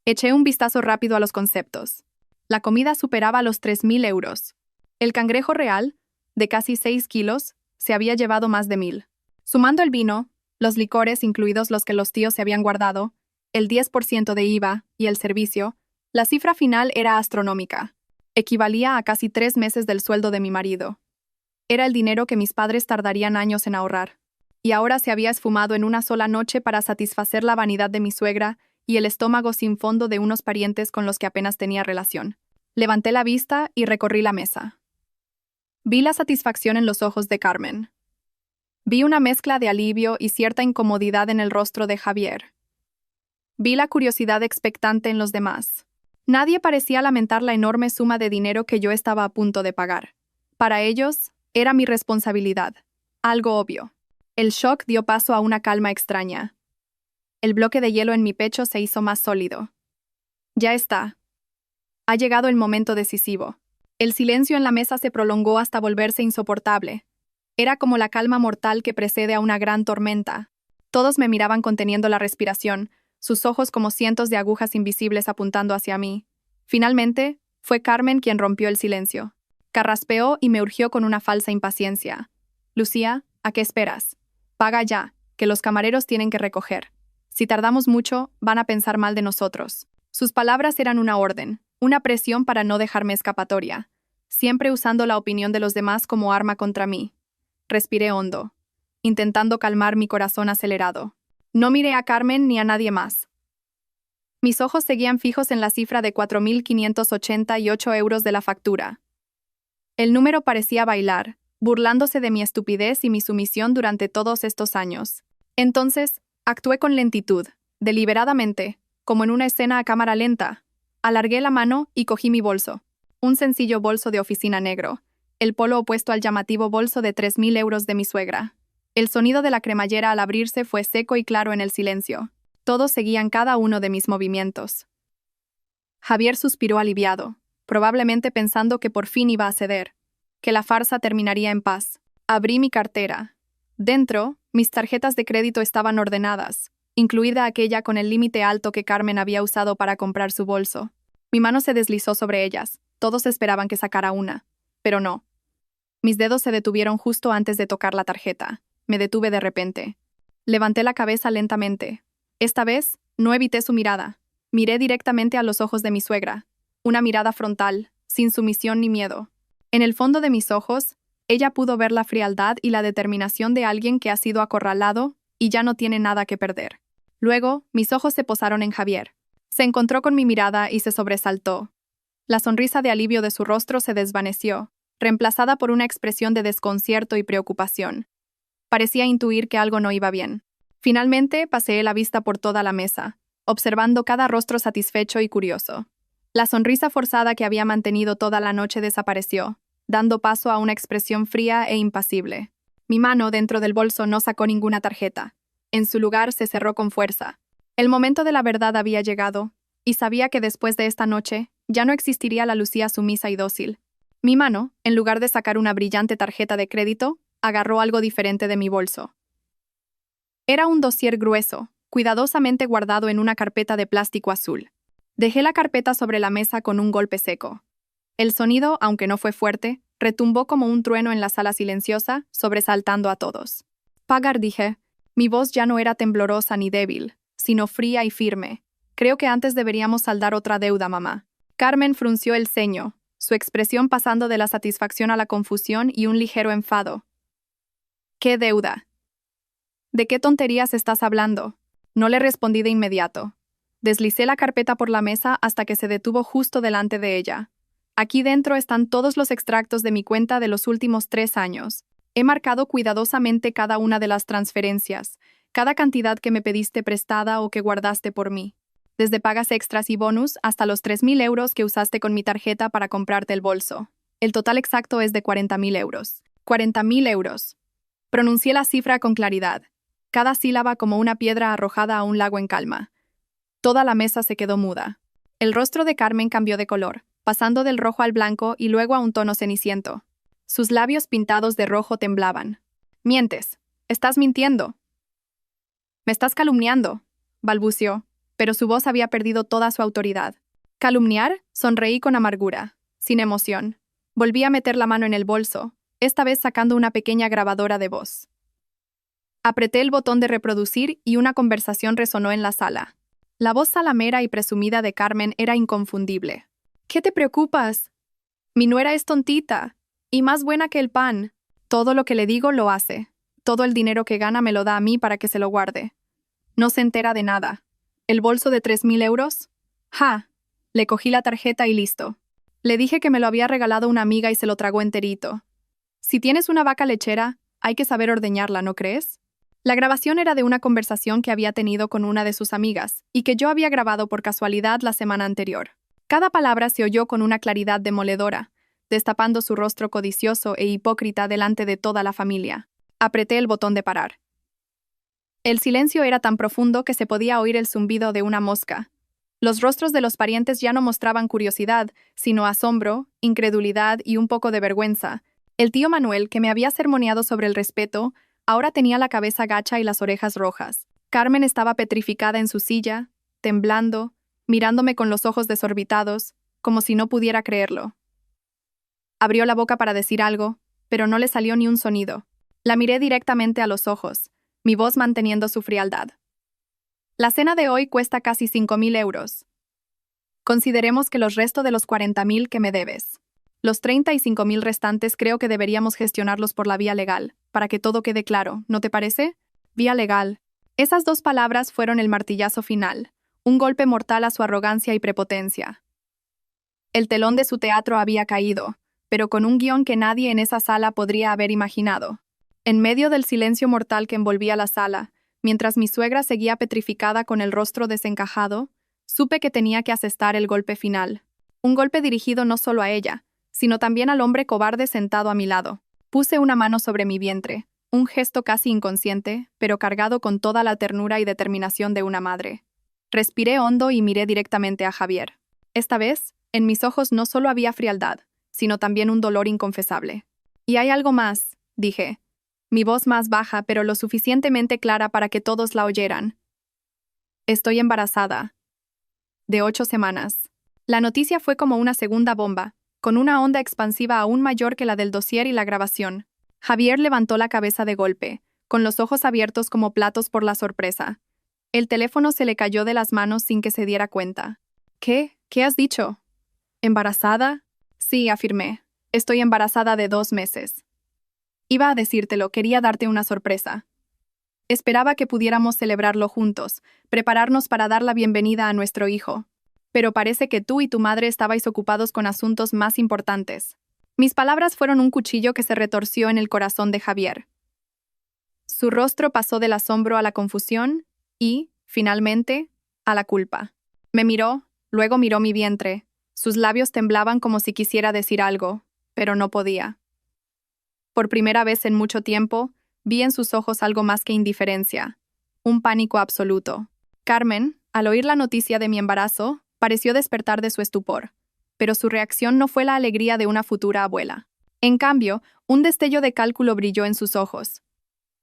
Eché un vistazo rápido a los conceptos. La comida superaba los 3.000 euros. El cangrejo real, de casi 6 kilos, se había llevado más de 1.000. Sumando el vino, los licores, incluidos los que los tíos se habían guardado, el 10% de IVA y el servicio, la cifra final era astronómica. Equivalía a casi 3 meses del sueldo de mi marido. Era el dinero que mis padres tardarían años en ahorrar. Y ahora se había esfumado en una sola noche para satisfacer la vanidad de mi suegra y el estómago sin fondo de unos parientes con los que apenas tenía relación. Levanté la vista y recorrí la mesa. Vi la satisfacción en los ojos de Carmen. Vi una mezcla de alivio y cierta incomodidad en el rostro de Javier. Vi la curiosidad expectante en los demás. Nadie parecía lamentar la enorme suma de dinero que yo estaba a punto de pagar. Para ellos, era mi responsabilidad. Algo obvio. El shock dio paso a una calma extraña. El bloque de hielo en mi pecho se hizo más sólido. Ya está. Ha llegado el momento decisivo. El silencio en la mesa se prolongó hasta volverse insoportable. Era como la calma mortal que precede a una gran tormenta. Todos me miraban conteniendo la respiración, sus ojos como cientos de agujas invisibles apuntando hacia mí. Finalmente, fue Carmen quien rompió el silencio. Carraspeó y me urgió con una falsa impaciencia. «Lucía, ¿a qué esperas? Paga ya, que los camareros tienen que recoger. Si tardamos mucho, van a pensar mal de nosotros». Sus palabras eran una orden, una presión para no dejarme escapatoria, siempre usando la opinión de los demás como arma contra mí. Respiré hondo, intentando calmar mi corazón acelerado. No miré a Carmen ni a nadie más. Mis ojos seguían fijos en la cifra de 4.588 euros de la factura. El número parecía bailar, burlándose de mi estupidez y mi sumisión durante todos estos años. Entonces, actué con lentitud, deliberadamente, como en una escena a cámara lenta. Alargué la mano y cogí mi bolso. Un sencillo bolso de oficina negro, el polo opuesto al llamativo bolso de 3.000 euros de mi suegra. El sonido de la cremallera al abrirse fue seco y claro en el silencio. Todos seguían cada uno de mis movimientos. Javier suspiró aliviado, probablemente pensando que por fin iba a ceder, que la farsa terminaría en paz. Abrí mi cartera. Dentro, mis tarjetas de crédito estaban ordenadas, incluida aquella con el límite alto que Carmen había usado para comprar su bolso. Mi mano se deslizó sobre ellas. Todos esperaban que sacara una, pero no. Mis dedos se detuvieron justo antes de tocar la tarjeta. Me detuve de repente. Levanté la cabeza lentamente. Esta vez, no evité su mirada. Miré directamente a los ojos de mi suegra. Una mirada frontal, sin sumisión ni miedo. En el fondo de mis ojos, ella pudo ver la frialdad y la determinación de alguien que ha sido acorralado y ya no tiene nada que perder. Luego, mis ojos se posaron en Javier. Se encontró con mi mirada y se sobresaltó. La sonrisa de alivio de su rostro se desvaneció, reemplazada por una expresión de desconcierto y preocupación. Parecía intuir que algo no iba bien. Finalmente, paseé la vista por toda la mesa, observando cada rostro satisfecho y curioso. La sonrisa forzada que había mantenido toda la noche desapareció, dando paso a una expresión fría e impasible. Mi mano dentro del bolso no sacó ninguna tarjeta. En su lugar se cerró con fuerza. El momento de la verdad había llegado, y sabía que después de esta noche ya no existiría la Lucía sumisa y dócil. Mi mano, en lugar de sacar una brillante tarjeta de crédito, agarró algo diferente de mi bolso. Era un dossier grueso, cuidadosamente guardado en una carpeta de plástico azul. Dejé la carpeta sobre la mesa con un golpe seco. El sonido, aunque no fue fuerte, retumbó como un trueno en la sala silenciosa, sobresaltando a todos. «Pagar», dije. Mi voz ya no era temblorosa ni débil, sino fría y firme. «Creo que antes deberíamos saldar otra deuda, mamá». Carmen frunció el ceño, su expresión pasando de la satisfacción a la confusión y un ligero enfado. «¿Qué deuda? ¿De qué tonterías estás hablando?». No le respondí de inmediato. Deslicé la carpeta por la mesa hasta que se detuvo justo delante de ella. Aquí dentro están todos los extractos de mi cuenta de los últimos 3 años. He marcado cuidadosamente cada una de las transferencias, cada cantidad que me pediste prestada o que guardaste por mí. Desde pagas extras y bonus hasta los 3.000 euros que usaste con mi tarjeta para comprarte el bolso. El total exacto es de 40.000 euros. 40.000 euros. Pronuncié la cifra con claridad, cada sílaba como una piedra arrojada a un lago en calma. Toda la mesa se quedó muda. El rostro de Carmen cambió de color, pasando del rojo al blanco y luego a un tono ceniciento. Sus labios pintados de rojo temblaban. «Mientes. Estás mintiendo». «Me estás calumniando», balbuceó, pero su voz había perdido toda su autoridad. ¿Calumniar? Sonreí con amargura, sin emoción. Volví a meter la mano en el bolso, esta vez sacando una pequeña grabadora de voz. Apreté el botón de reproducir y una conversación resonó en la sala. La voz salamera y presumida de Carmen era inconfundible. ¿Qué te preocupas? Mi nuera es tontita, y más buena que el pan. Todo lo que le digo lo hace. Todo el dinero que gana me lo da a mí para que se lo guarde. No se entera de nada. ¿El bolso de 3.000 euros? ¡Ja! Le cogí la tarjeta y listo. Le dije que me lo había regalado una amiga y se lo tragó enterito. Si tienes una vaca lechera, hay que saber ordeñarla, ¿no crees? La grabación era de una conversación que había tenido con una de sus amigas y que yo había grabado por casualidad la semana anterior. Cada palabra se oyó con una claridad demoledora, destapando su rostro codicioso e hipócrita delante de toda la familia. Apreté el botón de parar. El silencio era tan profundo que se podía oír el zumbido de una mosca. Los rostros de los parientes ya no mostraban curiosidad, sino asombro, incredulidad y un poco de vergüenza. El tío Manuel, que me había sermoneado sobre el respeto, ahora tenía la cabeza gacha y las orejas rojas. Carmen estaba petrificada en su silla, temblando, mirándome con los ojos desorbitados, como si no pudiera creerlo. Abrió la boca para decir algo, pero no le salió ni un sonido. La miré directamente a los ojos, mi voz manteniendo su frialdad. La cena de hoy cuesta casi 5.000 euros. Consideremos que los restos de los 40.000 que me debes. Los 35.000 restantes creo que deberíamos gestionarlos por la vía legal, para que todo quede claro, ¿no te parece? Vía legal. Esas dos palabras fueron el martillazo final, un golpe mortal a su arrogancia y prepotencia. El telón de su teatro había caído, pero con un guión que nadie en esa sala podría haber imaginado. En medio del silencio mortal que envolvía la sala, mientras mi suegra seguía petrificada con el rostro desencajado, supe que tenía que asestar el golpe final. Un golpe dirigido no solo a ella, sino también al hombre cobarde sentado a mi lado. Puse una mano sobre mi vientre, un gesto casi inconsciente, pero cargado con toda la ternura y determinación de una madre. Respiré hondo y miré directamente a Javier. Esta vez, en mis ojos no solo había frialdad, sino también un dolor inconfesable. «Y hay algo más», dije. Mi voz más baja, pero lo suficientemente clara para que todos la oyeran. «Estoy embarazada. De 8 semanas». La noticia fue como una segunda bomba, con una onda expansiva aún mayor que la del dossier y la grabación. Javier levantó la cabeza de golpe, con los ojos abiertos como platos por la sorpresa. El teléfono se le cayó de las manos sin que se diera cuenta. «¿Qué? ¿Qué has dicho? ¿Embarazada?» «Sí», afirmé. «Estoy embarazada de 2 meses». Iba a decírtelo, quería darte una sorpresa. Esperaba que pudiéramos celebrarlo juntos, prepararnos para dar la bienvenida a nuestro hijo. Pero parece que tú y tu madre estabais ocupados con asuntos más importantes. Mis palabras fueron un cuchillo que se retorció en el corazón de Javier. Su rostro pasó del asombro a la confusión y, finalmente, a la culpa. Me miró, luego miró mi vientre. Sus labios temblaban como si quisiera decir algo, pero no podía. Por primera vez en mucho tiempo, vi en sus ojos algo más que indiferencia, un pánico absoluto. Carmen, al oír la noticia de mi embarazo, pareció despertar de su estupor, pero su reacción no fue la alegría de una futura abuela. En cambio, un destello de cálculo brilló en sus ojos.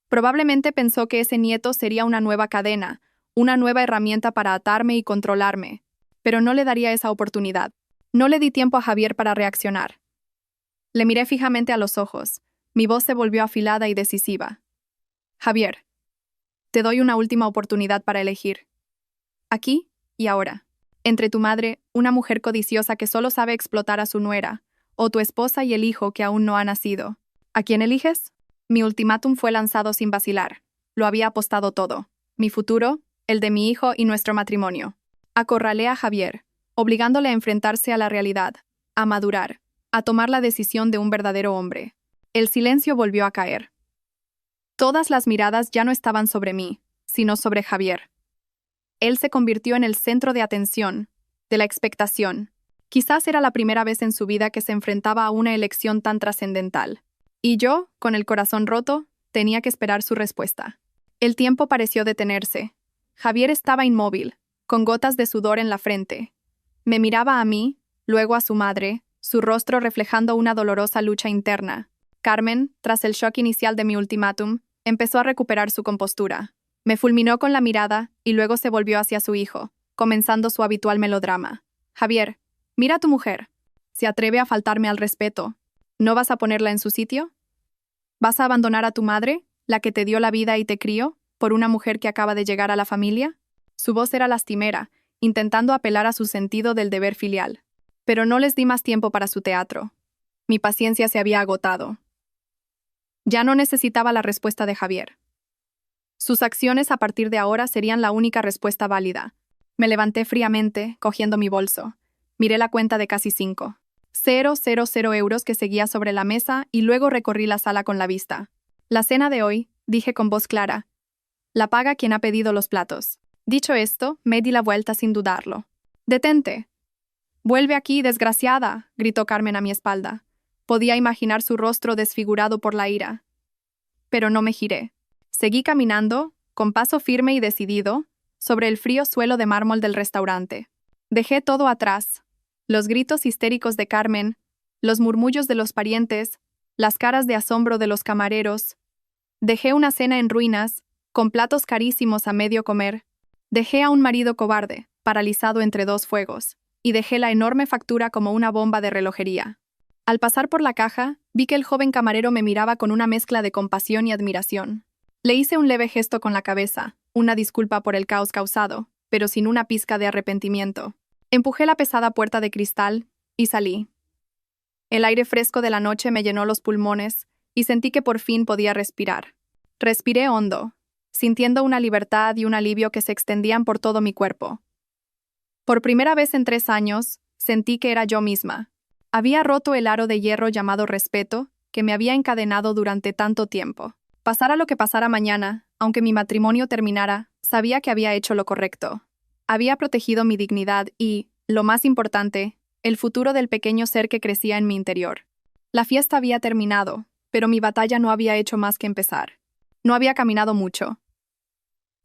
Probablemente pensó que ese nieto sería una nueva cadena, una nueva herramienta para atarme y controlarme, pero no le daría esa oportunidad. No le di tiempo a Javier para reaccionar. Le miré fijamente a los ojos. Mi voz se volvió afilada y decisiva. «Javier, te doy una última oportunidad para elegir. Aquí y ahora. Entre tu madre, una mujer codiciosa que solo sabe explotar a su nuera, o tu esposa y el hijo que aún no ha nacido. ¿A quién eliges?» Mi ultimátum fue lanzado sin vacilar. Lo había apostado todo. Mi futuro, el de mi hijo y nuestro matrimonio. Acorralé a Javier, obligándole a enfrentarse a la realidad, a madurar, a tomar la decisión de un verdadero hombre. El silencio volvió a caer. Todas las miradas ya no estaban sobre mí, sino sobre Javier. Él se convirtió en el centro de atención, de la expectación. Quizás era la primera vez en su vida que se enfrentaba a una elección tan trascendental. Y yo, con el corazón roto, tenía que esperar su respuesta. El tiempo pareció detenerse. Javier estaba inmóvil, con gotas de sudor en la frente. Me miraba a mí, luego a su madre, su rostro reflejando una dolorosa lucha interna. Carmen, tras el shock inicial de mi ultimátum, empezó a recuperar su compostura. Me fulminó con la mirada y luego se volvió hacia su hijo, comenzando su habitual melodrama. Javier, mira a tu mujer. Se atreve a faltarme al respeto. ¿No vas a ponerla en su sitio? ¿Vas a abandonar a tu madre, la que te dio la vida y te crió, por una mujer que acaba de llegar a la familia? Su voz era lastimera, intentando apelar a su sentido del deber filial. Pero no les di más tiempo para su teatro. Mi paciencia se había agotado. Ya no necesitaba la respuesta de Javier. Sus acciones a partir de ahora serían la única respuesta válida. Me levanté fríamente, cogiendo mi bolso. Miré la cuenta de casi 5,000 euros que seguía sobre la mesa y luego recorrí la sala con la vista. La cena de hoy, dije con voz clara. La paga quien ha pedido los platos. Dicho esto, me di la vuelta sin dudarlo. «Detente». «Vuelve aquí, desgraciada», gritó Carmen a mi espalda. Podía imaginar su rostro desfigurado por la ira. Pero no me giré. Seguí caminando, con paso firme y decidido, sobre el frío suelo de mármol del restaurante. Dejé todo atrás. Los gritos histéricos de Carmen, los murmullos de los parientes, las caras de asombro de los camareros. Dejé una cena en ruinas, con platos carísimos a medio comer. Dejé a un marido cobarde, paralizado entre dos fuegos, y dejé la enorme factura como una bomba de relojería. Al pasar por la caja, vi que el joven camarero me miraba con una mezcla de compasión y admiración. Le hice un leve gesto con la cabeza, una disculpa por el caos causado, pero sin una pizca de arrepentimiento. Empujé la pesada puerta de cristal y salí. El aire fresco de la noche me llenó los pulmones y sentí que por fin podía respirar. Respiré hondo, sintiendo una libertad y un alivio que se extendían por todo mi cuerpo. Por primera vez en 3 años, sentí que era yo misma. Había roto el aro de hierro llamado respeto que me había encadenado durante tanto tiempo. Pasara lo que pasara mañana, aunque mi matrimonio terminara, sabía que había hecho lo correcto. Había protegido mi dignidad y, lo más importante, el futuro del pequeño ser que crecía en mi interior. La fiesta había terminado, pero mi batalla no había hecho más que empezar. No había caminado mucho.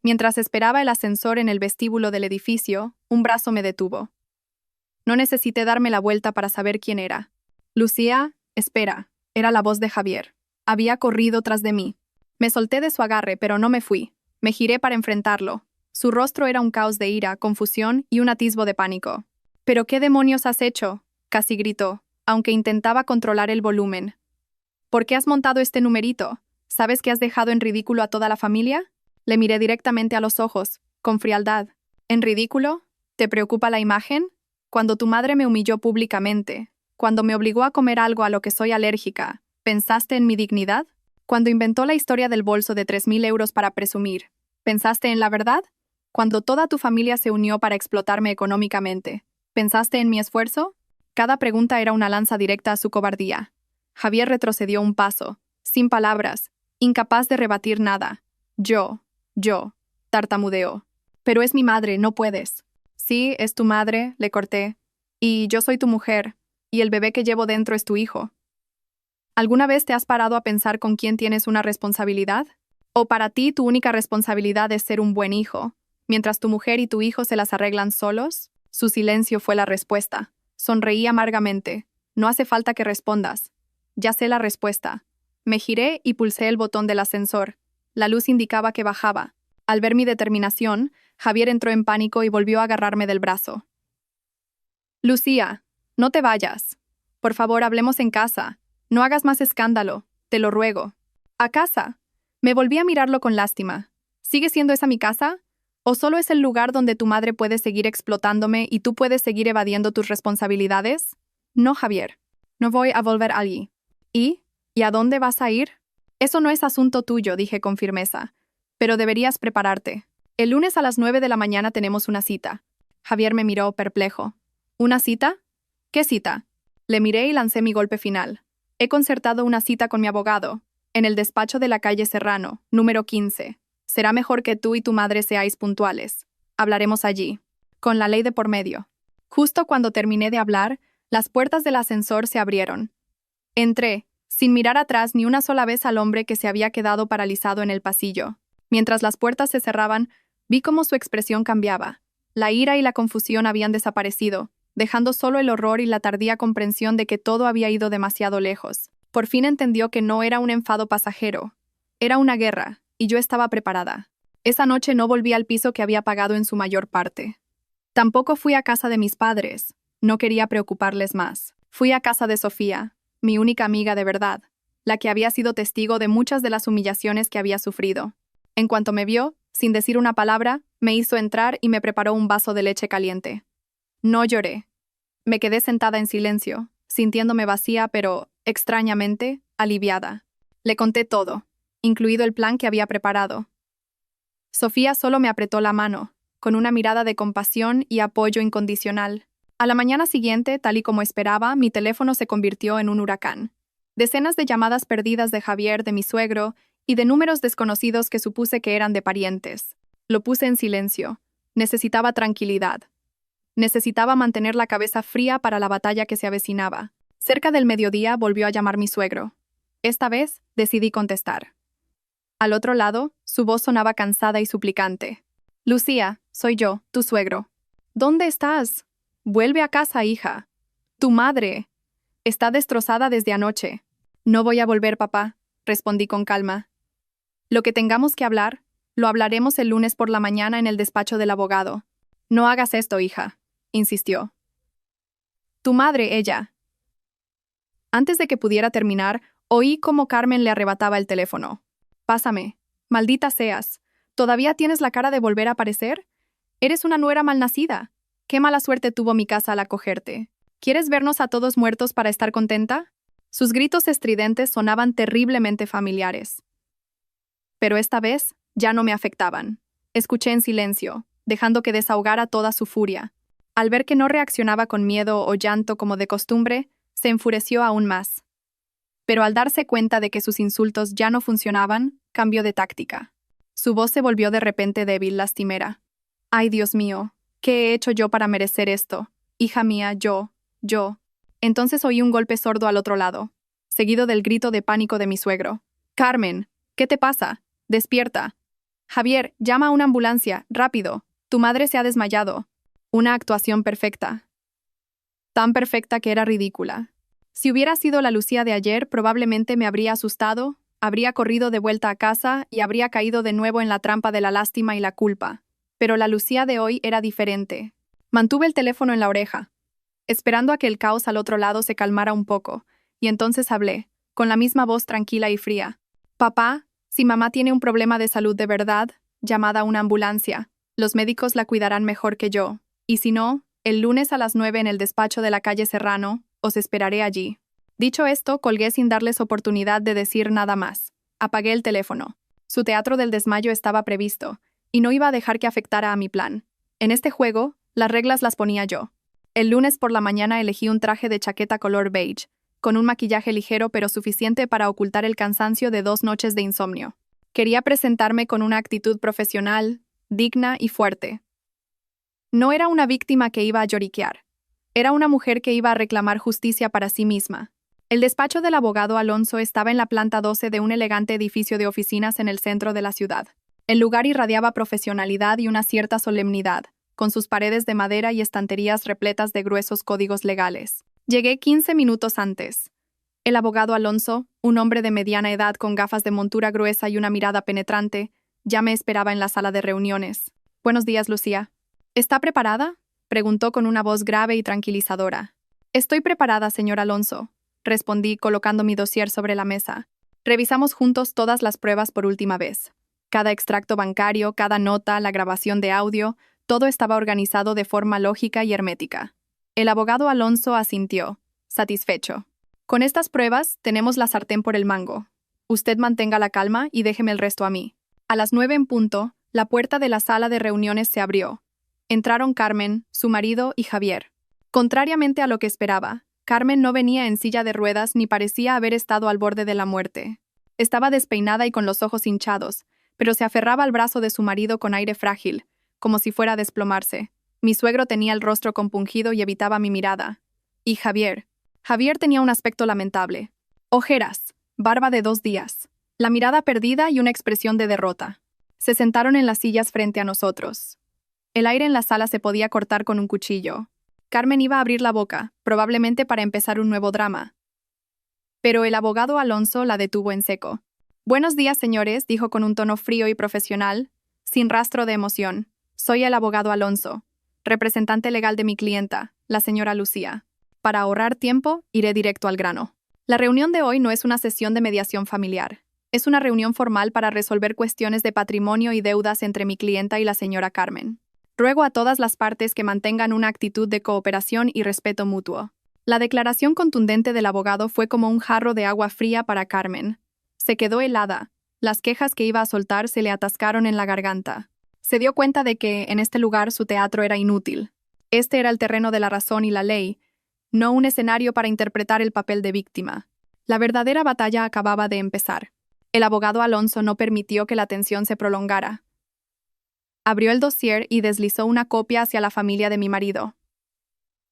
Mientras esperaba el ascensor en el vestíbulo del edificio, un brazo me detuvo. No necesité darme la vuelta para saber quién era. «Lucía, espera», era la voz de Javier. Había corrido tras de mí. Me solté de su agarre, pero no me fui. Me giré para enfrentarlo. Su rostro era un caos de ira, confusión y un atisbo de pánico. «¿Pero qué demonios has hecho?», casi gritó, aunque intentaba controlar el volumen. «¿Por qué has montado este numerito? ¿Sabes que has dejado en ridículo a toda la familia?». Le miré directamente a los ojos, con frialdad. «¿En ridículo? ¿Te preocupa la imagen? Cuando tu madre me humilló públicamente, cuando me obligó a comer algo a lo que soy alérgica, ¿pensaste en mi dignidad? Cuando inventó la historia del bolso de 3.000 euros para presumir, ¿pensaste en la verdad? Cuando toda tu familia se unió para explotarme económicamente, ¿pensaste en mi esfuerzo?». Cada pregunta era una lanza directa a su cobardía. Javier retrocedió un paso, sin palabras, incapaz de rebatir nada. Yo, tartamudeó. «Pero es mi madre, no puedes». «Sí, es tu madre», le corté. «Y yo soy tu mujer, y el bebé que llevo dentro es tu hijo». ¿Alguna vez te has parado a pensar con quién tienes una responsabilidad? ¿O para ti tu única responsabilidad es ser un buen hijo, mientras tu mujer y tu hijo se las arreglan solos? Su silencio fue la respuesta. Sonreí amargamente. «No hace falta que respondas. Ya sé la respuesta». Me giré y pulsé el botón del ascensor. La luz indicaba que bajaba. Al ver mi determinación, Javier entró en pánico y volvió a agarrarme del brazo. «Lucía, no te vayas. Por favor, hablemos en casa. No hagas más escándalo, te lo ruego». «¿A casa?». Me volví a mirarlo con lástima. ¿Sigue siendo esa mi casa? ¿O solo es el lugar donde tu madre puede seguir explotándome y tú puedes seguir evadiendo tus responsabilidades? No, Javier. No voy a volver allí. ¿Y a dónde vas a ir? Eso no es asunto tuyo, dije con firmeza. Pero deberías prepararte. El lunes a las 9 de la mañana tenemos una cita. Javier me miró perplejo. ¿Una cita? ¿Qué cita? Le miré y lancé mi golpe final. He concertado una cita con mi abogado, en el despacho de la calle Serrano, número 15. Será mejor que tú y tu madre seáis puntuales. Hablaremos allí, con la ley de por medio. Justo cuando terminé de hablar, las puertas del ascensor se abrieron. Entré, sin mirar atrás ni una sola vez al hombre que se había quedado paralizado en el pasillo. Mientras las puertas se cerraban, vi cómo su expresión cambiaba. La ira y la confusión habían desaparecido, dejando solo el horror y la tardía comprensión de que todo había ido demasiado lejos. Por fin entendió que no era un enfado pasajero. Era una guerra, y yo estaba preparada. Esa noche no volví al piso que había pagado en su mayor parte. Tampoco fui a casa de mis padres. No quería preocuparles más. Fui a casa de Sofía, mi única amiga de verdad, la que había sido testigo de muchas de las humillaciones que había sufrido. En cuanto me vio, sin decir una palabra, me hizo entrar y me preparó un vaso de leche caliente. No lloré. Me quedé sentada en silencio, sintiéndome vacía pero, extrañamente, aliviada. Le conté todo, incluido el plan que había preparado. Sofía solo me apretó la mano, con una mirada de compasión y apoyo incondicional. A la mañana siguiente, tal y como esperaba, mi teléfono se convirtió en un huracán. Decenas de llamadas perdidas de Javier, de mi suegro, y de números desconocidos que supuse que eran de parientes. Lo puse en silencio. Necesitaba tranquilidad. Necesitaba mantener la cabeza fría para la batalla que se avecinaba. Cerca del mediodía volvió a llamar mi suegro. Esta vez decidí contestar. Al otro lado, su voz sonaba cansada y suplicante. Lucía, soy yo, tu suegro. ¿Dónde estás? Vuelve a casa, hija. Tu madre. Está destrozada desde anoche. No voy a volver, papá, respondí con calma. Lo que tengamos que hablar, lo hablaremos el lunes por la mañana en el despacho del abogado. No hagas esto, hija, insistió. Tu madre, ella. Antes de que pudiera terminar, oí cómo Carmen le arrebataba el teléfono. Pásame. Maldita seas. ¿Todavía tienes la cara de volver a aparecer? Eres una nuera malnacida. Qué mala suerte tuvo mi casa al acogerte. ¿Quieres vernos a todos muertos para estar contenta? Sus gritos estridentes sonaban terriblemente familiares. Pero esta vez ya no me afectaban. Escuché en silencio, dejando que desahogara toda su furia. Al ver que no reaccionaba con miedo o llanto como de costumbre, se enfureció aún más. Pero al darse cuenta de que sus insultos ya no funcionaban, cambió de táctica. Su voz se volvió de repente débil, lastimera. «Ay, Dios mío, ¿qué he hecho yo para merecer esto? Hija mía, yo. Entonces oí un golpe sordo al otro lado, seguido del grito de pánico de mi suegro. «Carmen, ¿qué te pasa? Despierta. Javier, llama a una ambulancia, rápido. Tu madre se ha desmayado». Una actuación perfecta. Tan perfecta que era ridícula. Si hubiera sido la Lucía de ayer, probablemente me habría asustado, habría corrido de vuelta a casa y habría caído de nuevo en la trampa de la lástima y la culpa. Pero la Lucía de hoy era diferente. Mantuve el teléfono en la oreja, esperando a que el caos al otro lado se calmara un poco, y entonces hablé, con la misma voz tranquila y fría. «Papá, si mamá tiene un problema de salud de verdad, llamada a una ambulancia. Los médicos la cuidarán mejor que yo. Y si no, el lunes a las 9 en el despacho de la calle Serrano, os esperaré allí». Dicho esto, colgué sin darles oportunidad de decir nada más. Apagué el teléfono. Su teatro del desmayo estaba previsto, y no iba a dejar que afectara a mi plan. En este juego, las reglas las ponía yo. El lunes por la mañana elegí un traje de chaqueta color beige, con un maquillaje ligero pero suficiente para ocultar el cansancio de 2 noches de insomnio. Quería presentarme con una actitud profesional, digna y fuerte. No era una víctima que iba a lloriquear. Era una mujer que iba a reclamar justicia para sí misma. El despacho del abogado Alonso estaba en la planta 12 de un elegante edificio de oficinas en el centro de la ciudad. El lugar irradiaba profesionalidad y una cierta solemnidad, con sus paredes de madera y estanterías repletas de gruesos códigos legales. Llegué 15 minutos antes. El abogado Alonso, un hombre de mediana edad con gafas de montura gruesa y una mirada penetrante, ya me esperaba en la sala de reuniones. «Buenos días, Lucía». «¿Está preparada?», preguntó con una voz grave y tranquilizadora. «Estoy preparada, señor Alonso», respondí colocando mi dossier sobre la mesa. Revisamos juntos todas las pruebas por última vez. Cada extracto bancario, cada nota, la grabación de audio, todo estaba organizado de forma lógica y hermética. El abogado Alonso asintió, satisfecho. «Con estas pruebas, tenemos la sartén por el mango. Usted mantenga la calma y déjeme el resto a mí». A las 9 en punto, la puerta de la sala de reuniones se abrió. Entraron Carmen, su marido y Javier. Contrariamente a lo que esperaba, Carmen no venía en silla de ruedas ni parecía haber estado al borde de la muerte. Estaba despeinada y con los ojos hinchados, pero se aferraba al brazo de su marido con aire frágil, como si fuera a desplomarse. Mi suegro tenía el rostro compungido y evitaba mi mirada. Y Javier tenía un aspecto lamentable. Ojeras, barba de 2 días, la mirada perdida y una expresión de derrota. Se sentaron en las sillas frente a nosotros. El aire en la sala se podía cortar con un cuchillo. Carmen iba a abrir la boca, probablemente para empezar un nuevo drama. Pero el abogado Alonso la detuvo en seco. «Buenos días, señores», dijo con un tono frío y profesional, sin rastro de emoción. «Soy el abogado Alonso. representante legal de mi clienta, la señora Lucía. Para ahorrar tiempo, iré directo al grano. La reunión de hoy no es una sesión de mediación familiar. Es una reunión formal para resolver cuestiones de patrimonio y deudas entre mi clienta y la señora Carmen. Ruego a todas las partes que mantengan una actitud de cooperación y respeto mutuo. La declaración contundente del abogado fue como un jarro de agua fría para Carmen. Se quedó helada. Las quejas que iba a soltar se le atascaron en la garganta. Se dio cuenta de que, en este lugar, su teatro era inútil. Este era el terreno de la razón y la ley, no un escenario para interpretar el papel de víctima. La verdadera batalla acababa de empezar. El abogado Alonso no permitió que la tensión se prolongara. Abrió el dossier y deslizó una copia hacia la familia de mi marido.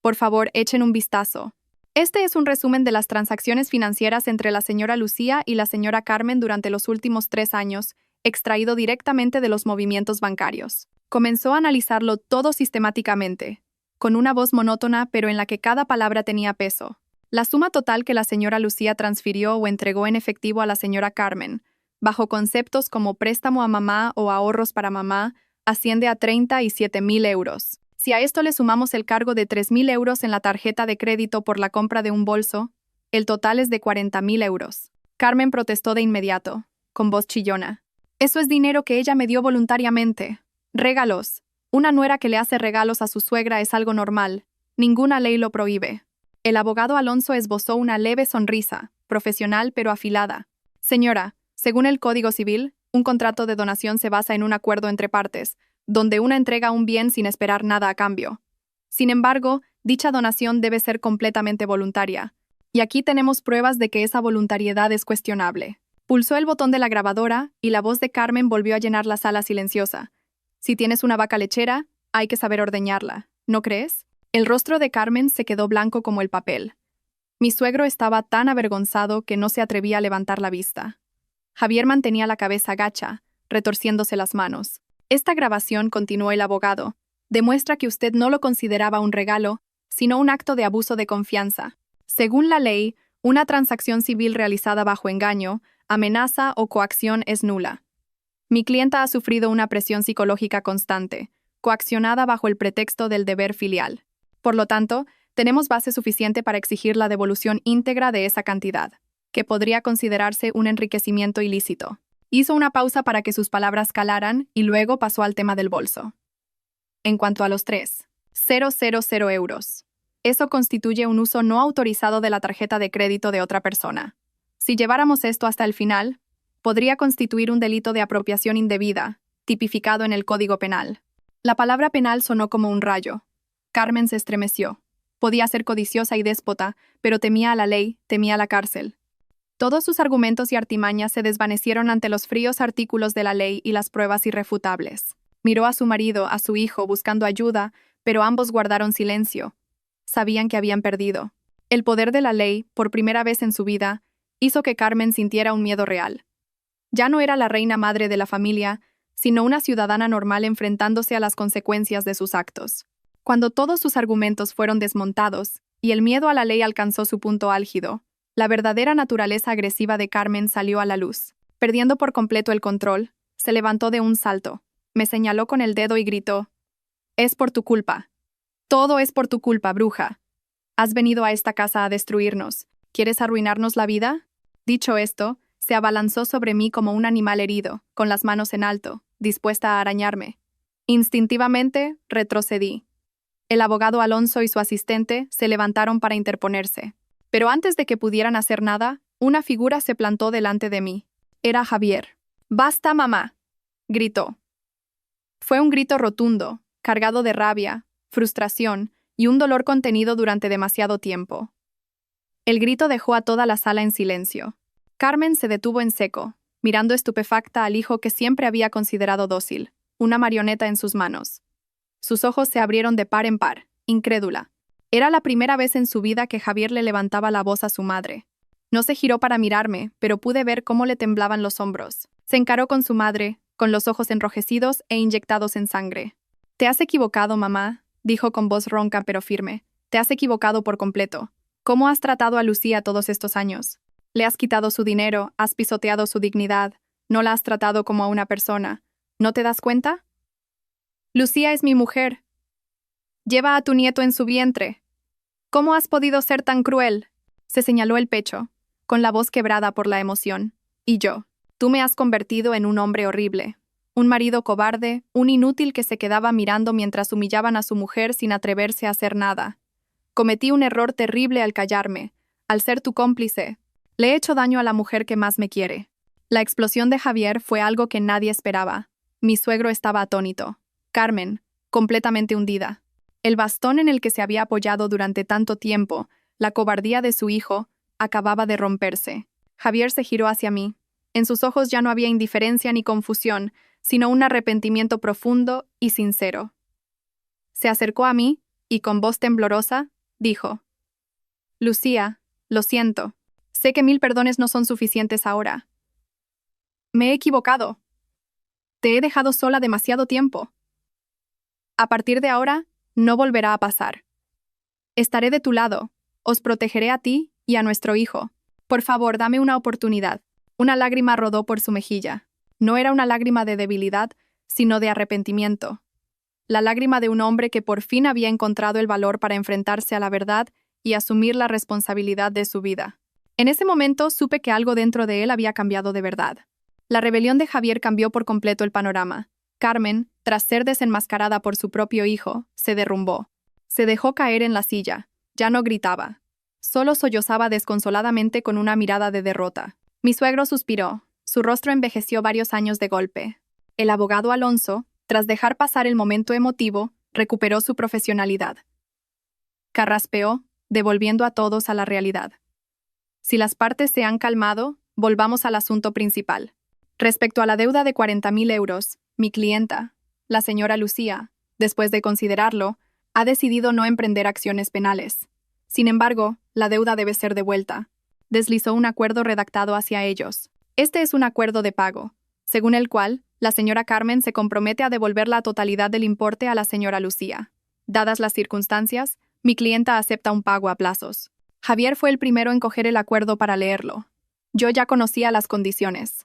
Por favor, echen un vistazo. Este es un resumen de las transacciones financieras entre la señora Lucía y la señora Carmen durante los últimos 3 años, extraído directamente de los movimientos bancarios. Comenzó a analizarlo todo sistemáticamente, con una voz monótona pero en la que cada palabra tenía peso. La suma total que la señora Lucía transfirió o entregó en efectivo a la señora Carmen, bajo conceptos como préstamo a mamá o ahorros para mamá, asciende a 37.000 euros. Si a esto le sumamos el cargo de 3.000 euros en la tarjeta de crédito por la compra de un bolso, el total es de 40.000 euros. Carmen protestó de inmediato, con voz chillona. Eso es dinero que ella me dio voluntariamente. Regalos. Una nuera que le hace regalos a su suegra es algo normal. Ninguna ley lo prohíbe. El abogado Alonso esbozó una leve sonrisa, profesional pero afilada. Señora, según el Código Civil, un contrato de donación se basa en un acuerdo entre partes, donde una entrega un bien sin esperar nada a cambio. Sin embargo, dicha donación debe ser completamente voluntaria. Y aquí tenemos pruebas de que esa voluntariedad es cuestionable. Pulsó el botón de la grabadora y la voz de Carmen volvió a llenar la sala silenciosa. Si tienes una vaca lechera, hay que saber ordeñarla, ¿no crees? El rostro de Carmen se quedó blanco como el papel. Mi suegro estaba tan avergonzado que no se atrevía a levantar la vista. Javier mantenía la cabeza gacha, retorciéndose las manos. Esta grabación, continuó el abogado, demuestra que usted no lo consideraba un regalo, sino un acto de abuso de confianza. Según la ley, una transacción civil realizada bajo engaño, amenaza o coacción es nula. Mi clienta ha sufrido una presión psicológica constante, coaccionada bajo el pretexto del deber filial. Por lo tanto, tenemos base suficiente para exigir la devolución íntegra de esa cantidad, que podría considerarse un enriquecimiento ilícito. Hizo una pausa para que sus palabras calaran y luego pasó al tema del bolso. En cuanto a los 3.000 euros, eso constituye un uso no autorizado de la tarjeta de crédito de otra persona. Si lleváramos esto hasta el final, podría constituir un delito de apropiación indebida, tipificado en el Código Penal. La palabra penal sonó como un rayo. Carmen se estremeció. Podía ser codiciosa y déspota, pero temía a la ley, temía la cárcel. Todos sus argumentos y artimañas se desvanecieron ante los fríos artículos de la ley y las pruebas irrefutables. Miró a su marido, a su hijo, buscando ayuda, pero ambos guardaron silencio. Sabían que habían perdido. El poder de la ley, por primera vez en su vida, hizo que Carmen sintiera un miedo real. Ya no era la reina madre de la familia, sino una ciudadana normal enfrentándose a las consecuencias de sus actos. Cuando todos sus argumentos fueron desmontados, y el miedo a la ley alcanzó su punto álgido, la verdadera naturaleza agresiva de Carmen salió a la luz. Perdiendo por completo el control, se levantó de un salto, me señaló con el dedo y gritó: «Es por tu culpa. Todo es por tu culpa, bruja. Has venido a esta casa a destruirnos. ¿Quieres arruinarnos la vida?» Dicho esto, se abalanzó sobre mí como un animal herido, con las manos en alto, dispuesta a arañarme. Instintivamente, retrocedí. El abogado Alonso y su asistente se levantaron para interponerse. Pero antes de que pudieran hacer nada, una figura se plantó delante de mí. Era Javier. «¡Basta, mamá!», gritó. Fue un grito rotundo, cargado de rabia, frustración y un dolor contenido durante demasiado tiempo. El grito dejó a toda la sala en silencio. Carmen se detuvo en seco, mirando estupefacta al hijo que siempre había considerado dócil, una marioneta en sus manos. Sus ojos se abrieron de par en par, incrédula. Era la primera vez en su vida que Javier le levantaba la voz a su madre. No se giró para mirarme, pero pude ver cómo le temblaban los hombros. Se encaró con su madre, con los ojos enrojecidos e inyectados en sangre. «Te has equivocado, mamá», dijo con voz ronca pero firme. «Te has equivocado por completo. ¿Cómo has tratado a Lucía todos estos años? Le has quitado su dinero, has pisoteado su dignidad, no la has tratado como a una persona. ¿No te das cuenta? Lucía es mi mujer». Lleva a tu nieto en su vientre. ¿Cómo has podido ser tan cruel? Se señaló el pecho, con la voz quebrada por la emoción. Y yo. Tú me has convertido en un hombre horrible. Un marido cobarde, un inútil que se quedaba mirando mientras humillaban a su mujer sin atreverse a hacer nada. Cometí un error terrible al callarme, al ser tu cómplice. Le he hecho daño a la mujer que más me quiere. La explosión de Javier fue algo que nadie esperaba. Mi suegro estaba atónito. Carmen, completamente hundida. El bastón en el que se había apoyado durante tanto tiempo, la cobardía de su hijo, acababa de romperse. Javier se giró hacia mí. En sus ojos ya no había indiferencia ni confusión, sino un arrepentimiento profundo y sincero. Se acercó a mí y con voz temblorosa, dijo: Lucía, lo siento. Sé que 1000 perdones no son suficientes ahora. Me he equivocado. Te he dejado sola demasiado tiempo. A partir de ahora, no volverá a pasar. Estaré de tu lado, os protegeré a ti y a nuestro hijo. Por favor, dame una oportunidad. Una lágrima rodó por su mejilla. No era una lágrima de debilidad, sino de arrepentimiento. La lágrima de un hombre que por fin había encontrado el valor para enfrentarse a la verdad y asumir la responsabilidad de su vida. En ese momento supe que algo dentro de él había cambiado de verdad. La rebelión de Javier cambió por completo el panorama. Carmen, tras ser desenmascarada por su propio hijo, se derrumbó. Se dejó caer en la silla. Ya no gritaba. Solo sollozaba desconsoladamente con una mirada de derrota. Mi suegro suspiró. Su rostro envejeció varios años de golpe. El abogado Alonso, tras dejar pasar el momento emotivo, recuperó su profesionalidad. Carraspeó, devolviendo a todos a la realidad. Si las partes se han calmado, volvamos al asunto principal. Respecto a la deuda de 40.000 euros, mi clienta, la señora Lucía, después de considerarlo, ha decidido no emprender acciones penales. Sin embargo, la deuda debe ser devuelta. Deslizó un acuerdo redactado hacia ellos. Este es un acuerdo de pago, según el cual la señora Carmen se compromete a devolver la totalidad del importe a la señora Lucía. Dadas las circunstancias, mi clienta acepta un pago a plazos. Javier fue el primero en coger el acuerdo para leerlo. Yo ya conocía las condiciones.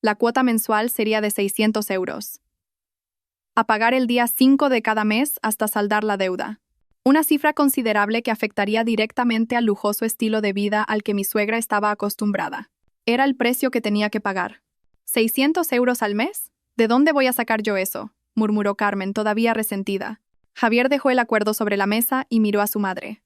La cuota mensual sería de 600 euros. A pagar el día 5 de cada mes hasta saldar la deuda. Una cifra considerable que afectaría directamente al lujoso estilo de vida al que mi suegra estaba acostumbrada. Era el precio que tenía que pagar. ¿600 euros al mes? ¿De dónde voy a sacar yo eso?, murmuró Carmen, todavía resentida. Javier dejó el acuerdo sobre la mesa y miró a su madre.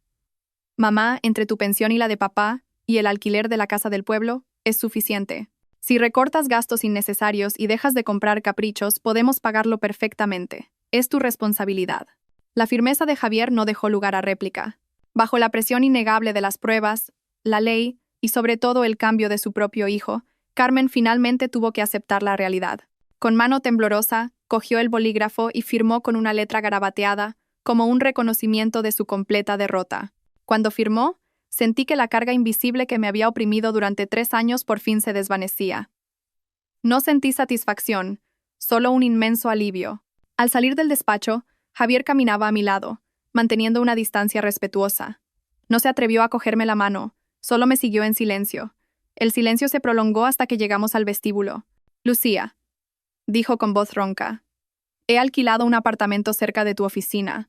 Mamá, entre tu pensión y la de papá, y el alquiler de la casa del pueblo, es suficiente. Si recortas gastos innecesarios y dejas de comprar caprichos, podemos pagarlo perfectamente. Es tu responsabilidad. La firmeza de Javier no dejó lugar a réplica. Bajo la presión innegable de las pruebas, la ley y sobre todo el cambio de su propio hijo, Carmen finalmente tuvo que aceptar la realidad. Con mano temblorosa, cogió el bolígrafo y firmó con una letra garabateada, como un reconocimiento de su completa derrota. Cuando firmó, sentí que la carga invisible que me había oprimido durante 3 años por fin se desvanecía. No sentí satisfacción, solo un inmenso alivio. Al salir del despacho, Javier caminaba a mi lado, manteniendo una distancia respetuosa. No se atrevió a cogerme la mano, solo me siguió en silencio. El silencio se prolongó hasta que llegamos al vestíbulo. Lucía, dijo con voz ronca, he alquilado un apartamento cerca de tu oficina.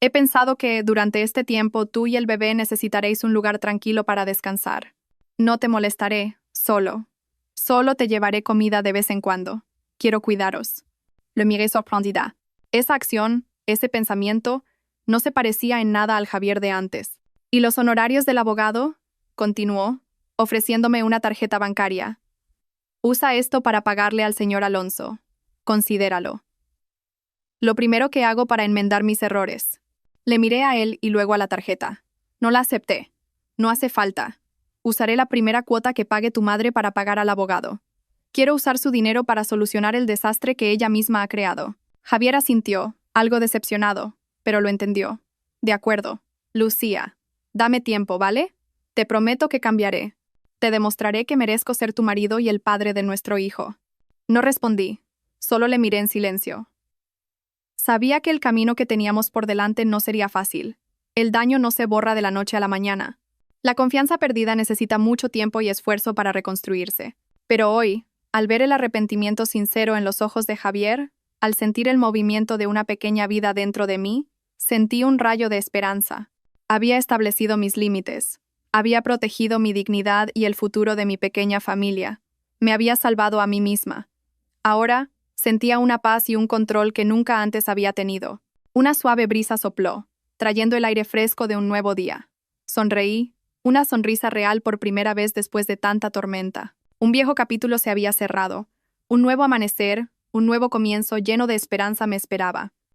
He pensado que, durante este tiempo, tú y el bebé necesitaréis un lugar tranquilo para descansar. No te molestaré, solo. Solo te llevaré comida de vez en cuando. Quiero cuidaros. Le miré sorprendida. Esa acción, ese pensamiento, no se parecía en nada al Javier de antes. ¿Y los honorarios del abogado?, continuó, ofreciéndome una tarjeta bancaria. Usa esto para pagarle al señor Alonso. Considéralo. Lo primero que hago para enmendar mis errores. Le miré a él y luego a la tarjeta. No la acepté. No hace falta. Usaré la primera cuota que pague tu madre para pagar al abogado. Quiero usar su dinero para solucionar el desastre que ella misma ha creado. Javier asintió, algo decepcionado, pero lo entendió. De acuerdo. Lucía, dame tiempo, ¿vale? Te prometo que cambiaré. Te demostraré que merezco ser tu marido y el padre de nuestro hijo. No respondí. Solo le miré en silencio. Sabía que el camino que teníamos por delante no sería fácil. El daño no se borra de la noche a la mañana. La confianza perdida necesita mucho tiempo y esfuerzo para reconstruirse. Pero hoy, al ver el arrepentimiento sincero en los ojos de Javier, al sentir el movimiento de una pequeña vida dentro de mí, Sentí un rayo de esperanza. Había establecido mis límites. Había protegido mi dignidad y el futuro de mi pequeña familia. Me había salvado a mí misma. Ahora, sentía una paz y un control que nunca antes había tenido. Una suave brisa sopló, trayendo el aire fresco de un nuevo día. Sonreí, una sonrisa real por primera vez después de tanta tormenta. Un viejo capítulo se había cerrado. Un nuevo amanecer, un nuevo comienzo lleno de esperanza me esperaba.